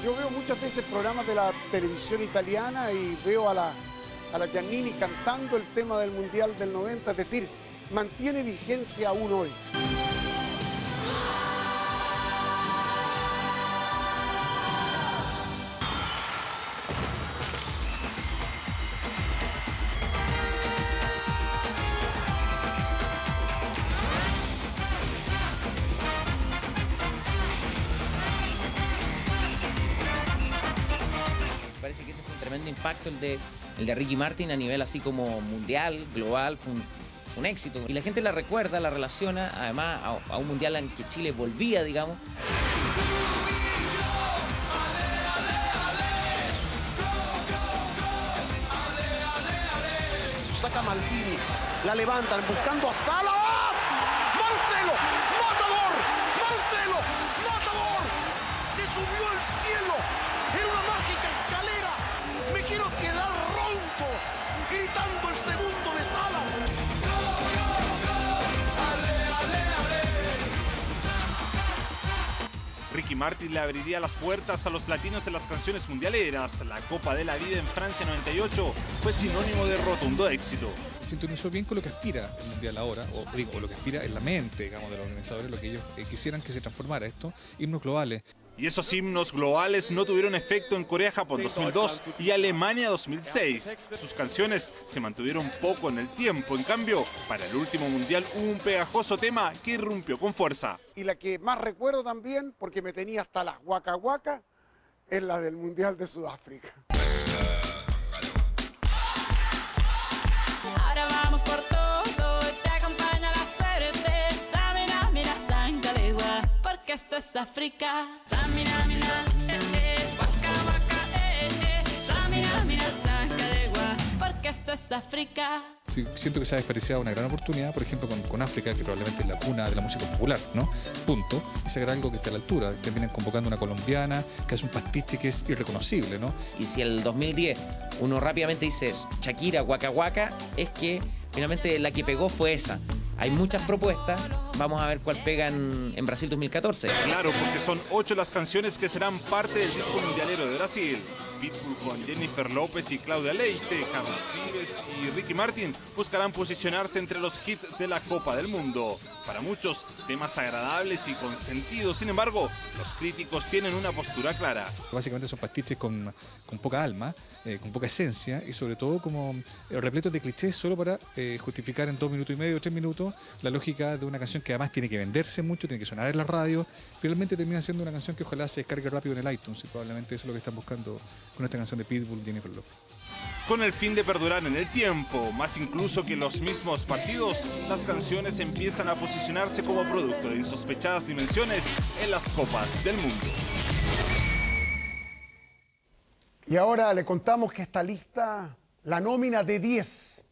Yo veo muchas veces programas de la televisión italiana y veo a la Giannini cantando el tema del Mundial del 90, es decir, mantiene vigencia aún hoy. Parece que ese fue un tremendo impacto el de Ricky Martin a nivel así como mundial, global, fue un éxito. Y la gente la recuerda, la relaciona además a un mundial en que Chile volvía, digamos. Saca Maldini, la levantan buscando a Salas. Marcelo, matador, Marcelo, matador. Se subió al cielo en una mágica escalera. Me quiero quedar ronco gritando el segundo de Salas. Ricky Martin le abriría las puertas a los latinos en las canciones mundialeras. La Copa de la Vida en Francia 98 fue sinónimo de rotundo éxito. Sintonizó bien con lo que aspira el Mundial ahora, o digo, lo que aspira en la mente, digamos, de los organizadores, lo que ellos quisieran que se transformara esto, himnos globales. Y esos himnos globales no tuvieron efecto en Corea-Japón 2002 y Alemania 2006. Sus canciones se mantuvieron poco en el tiempo. En cambio, para el último mundial hubo un pegajoso tema que irrumpió con fuerza. Y la que más recuerdo también, porque me tenía hasta las Waka Waka, es la del Mundial de Sudáfrica. Ahora vamos por todo, te acompaña la certeza. Mira, mira, Sangalegua, porque esto es África. Samina, mira, waka, waka, Samina, mira, Sangalegua, porque esto es África. Siento que se ha desperdiciado una gran oportunidad, por ejemplo, con África, que probablemente es la cuna de la música popular, ¿no? Punto. Y sacar algo que esté a la altura. Terminan convocando una colombiana que hace un pastiche que es irreconocible, ¿no? Y si el 2010 uno rápidamente dice Shakira, Waka Waka, es que finalmente la que pegó fue esa. Hay muchas propuestas, Vamos a ver cuál pega en Brasil 2014. Claro, porque son 8 las canciones que serán parte del disco mundialero de Brasil. Pitbull con Jennifer López y Claudia Leite, Carlos Vives y Ricky Martin buscarán posicionarse entre los hits de la Copa del Mundo. Para muchos, temas agradables y con sentido. Sin embargo, los críticos tienen una postura clara. Básicamente son pastiches con poca alma, con poca esencia y sobre todo como repletos de clichés solo para justificar en 2 minutos y medio, 3 minutos la lógica de una canción que además tiene que venderse mucho, tiene que sonar en la radio. Finalmente termina siendo una canción que ojalá se descargue rápido en el iTunes y probablemente eso es lo que están buscando con esta canción de Pitbull, Jennifer López. Con el fin de perdurar en el tiempo, más incluso que los mismos partidos, las canciones empiezan a posicionarse como producto de insospechadas dimensiones en las copas del mundo. Y ahora le contamos que está lista la nómina de 10,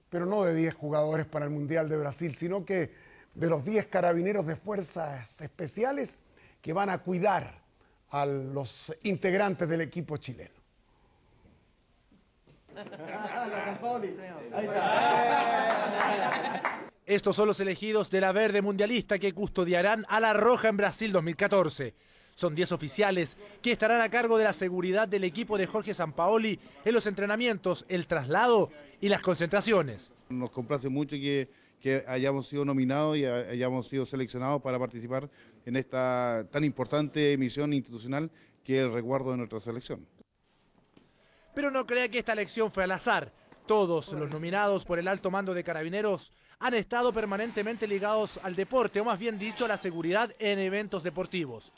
pero no de 10 jugadores para el Mundial de Brasil, sino que de los 10 carabineros de fuerzas especiales que van a cuidar a los integrantes del equipo chileno. Estos son los elegidos de la verde mundialista que custodiarán a la roja en Brasil 2014. Son 10 oficiales que estarán a cargo de la seguridad del equipo de Jorge Sampaoli en los entrenamientos, el traslado y las concentraciones. Nos complace mucho que hayamos sido nominados y hayamos sido seleccionados para participar en esta tan importante misión institucional que es el resguardo de nuestra selección. Pero no crea que esta elección fue al azar. Todos los nominados por el alto mando de Carabineros han estado permanentemente ligados al deporte, o más bien dicho, a la seguridad en eventos deportivos.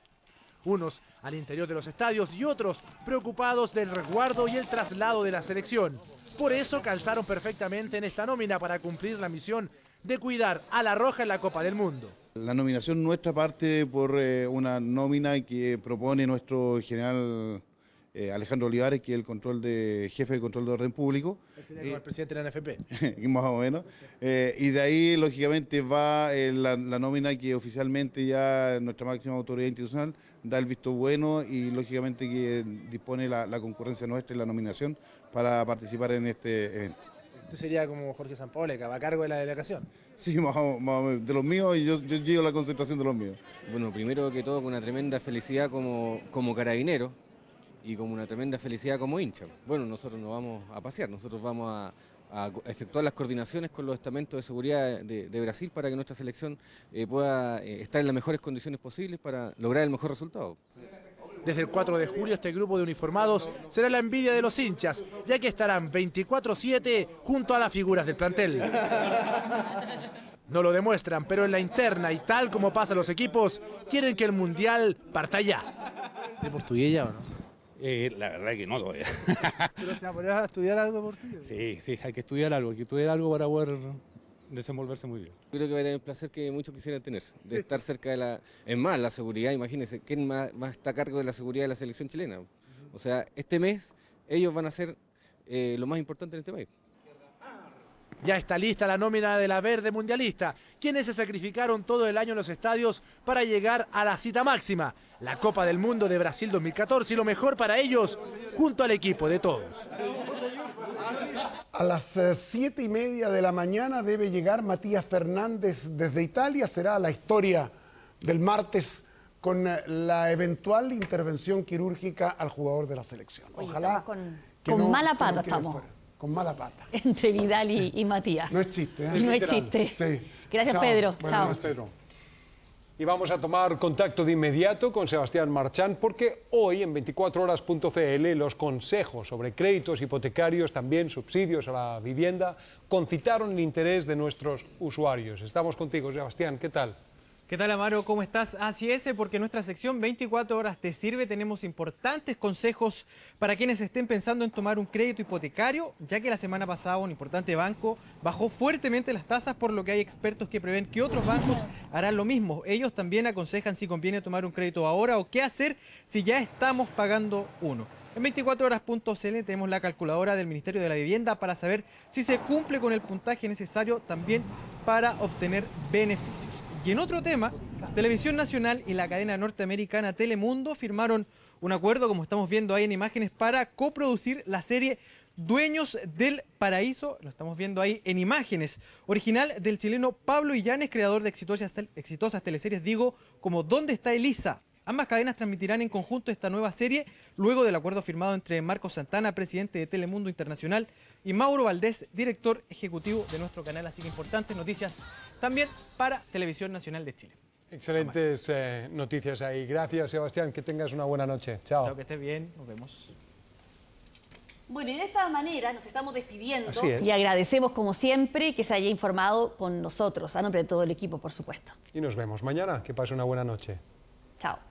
Unos al interior de los estadios y otros preocupados del resguardo y el traslado de la selección. Por eso calzaron perfectamente en esta nómina para cumplir la misión de cuidar a la roja en la Copa del Mundo. La nominación nuestra parte por una nómina que propone nuestro general Alejandro Olivares, que es el jefe de control de orden público. Como el presidente de la NFP. Más o menos. Y de ahí, lógicamente, va la nómina que oficialmente ya nuestra máxima autoridad institucional da el visto bueno y, lógicamente, que dispone la concurrencia nuestra y la nominación para participar en este evento. Usted sería como Jorge Sampaoli, que va a cargo de la delegación. Sí, más o menos, de los míos, y yo llevo la concentración de los míos. Bueno, primero que todo, con una tremenda felicidad como carabinero y como una tremenda felicidad como hincha. Bueno, nosotros no vamos a pasear, nosotros vamos a efectuar las coordinaciones con los estamentos de seguridad de Brasil para que nuestra selección pueda estar en las mejores condiciones posibles para lograr el mejor resultado. Desde el 4 de julio este grupo de uniformados será la envidia de los hinchas, ya que estarán 24/7 junto a las figuras del plantel. No lo demuestran, pero en la interna y tal como pasa a los equipos, quieren que el Mundial parta ya. ¿De portugués ya o no? La verdad que no todavía. ¿Pero se va a poner a estudiar algo de portugués? Sí, hay que estudiar algo para poder desenvolverse muy bien. Creo que va a tener el placer que muchos quisieran tener, de estar cerca de la... Es más, la seguridad, imagínense, ¿quién más está a cargo de la seguridad de la selección chilena? O sea, este mes ellos van a ser lo más importante en este país. Ya está lista la nómina de la verde mundialista, quienes se sacrificaron todo el año en los estadios para llegar a la cita máxima, la Copa del Mundo de Brasil 2014, y lo mejor para ellos, junto al equipo de todos. A las 7:30 de la mañana debe llegar Matías Fernández desde Italia. Será la historia del martes con la eventual intervención quirúrgica al jugador de la selección. Ojalá con mala pata estamos. Con mala pata. Entre Vidal y Matías. No es chiste, ¿eh? No es chiste. Sí. Gracias, Chao. Pedro. Buenas Chao. noches. Y vamos a tomar contacto de inmediato con Sebastián Marchán, porque hoy en 24horas.cl los consejos sobre créditos hipotecarios, también subsidios a la vivienda, concitaron el interés de nuestros usuarios. Estamos contigo, Sebastián, ¿qué tal? ¿Qué tal, Amaro? ¿Cómo estás? Así es, porque en nuestra sección 24 horas te sirve tenemos importantes consejos para quienes estén pensando en tomar un crédito hipotecario, ya que la semana pasada un importante banco bajó fuertemente las tasas, por lo que hay expertos que prevén que otros bancos harán lo mismo. Ellos también aconsejan si conviene tomar un crédito ahora o qué hacer si ya estamos pagando uno. En 24horas.cl tenemos la calculadora del Ministerio de la Vivienda para saber si se cumple con el puntaje necesario también para obtener beneficios. Y en otro tema, Televisión Nacional y la cadena norteamericana Telemundo firmaron un acuerdo, como estamos viendo ahí en imágenes, para coproducir la serie Dueños del Paraíso, lo estamos viendo ahí en imágenes, original del chileno Pablo Illanes, creador de exitosas teleseries, digo, como ¿Dónde está Elisa? Ambas cadenas transmitirán en conjunto esta nueva serie luego del acuerdo firmado entre Marcos Santana, presidente de Telemundo Internacional, y Mauro Valdés, director ejecutivo de nuestro canal. Así que importantes noticias también para Televisión Nacional de Chile. Excelentes noticias ahí. Gracias, Sebastián. Que tengas una buena noche. Chao. Chao, que estés bien. Nos vemos. Bueno, y de esta manera nos estamos despidiendo y agradecemos como siempre que se haya informado con nosotros, a nombre de todo el equipo, por supuesto. Y nos vemos mañana. Que pase una buena noche. Chao.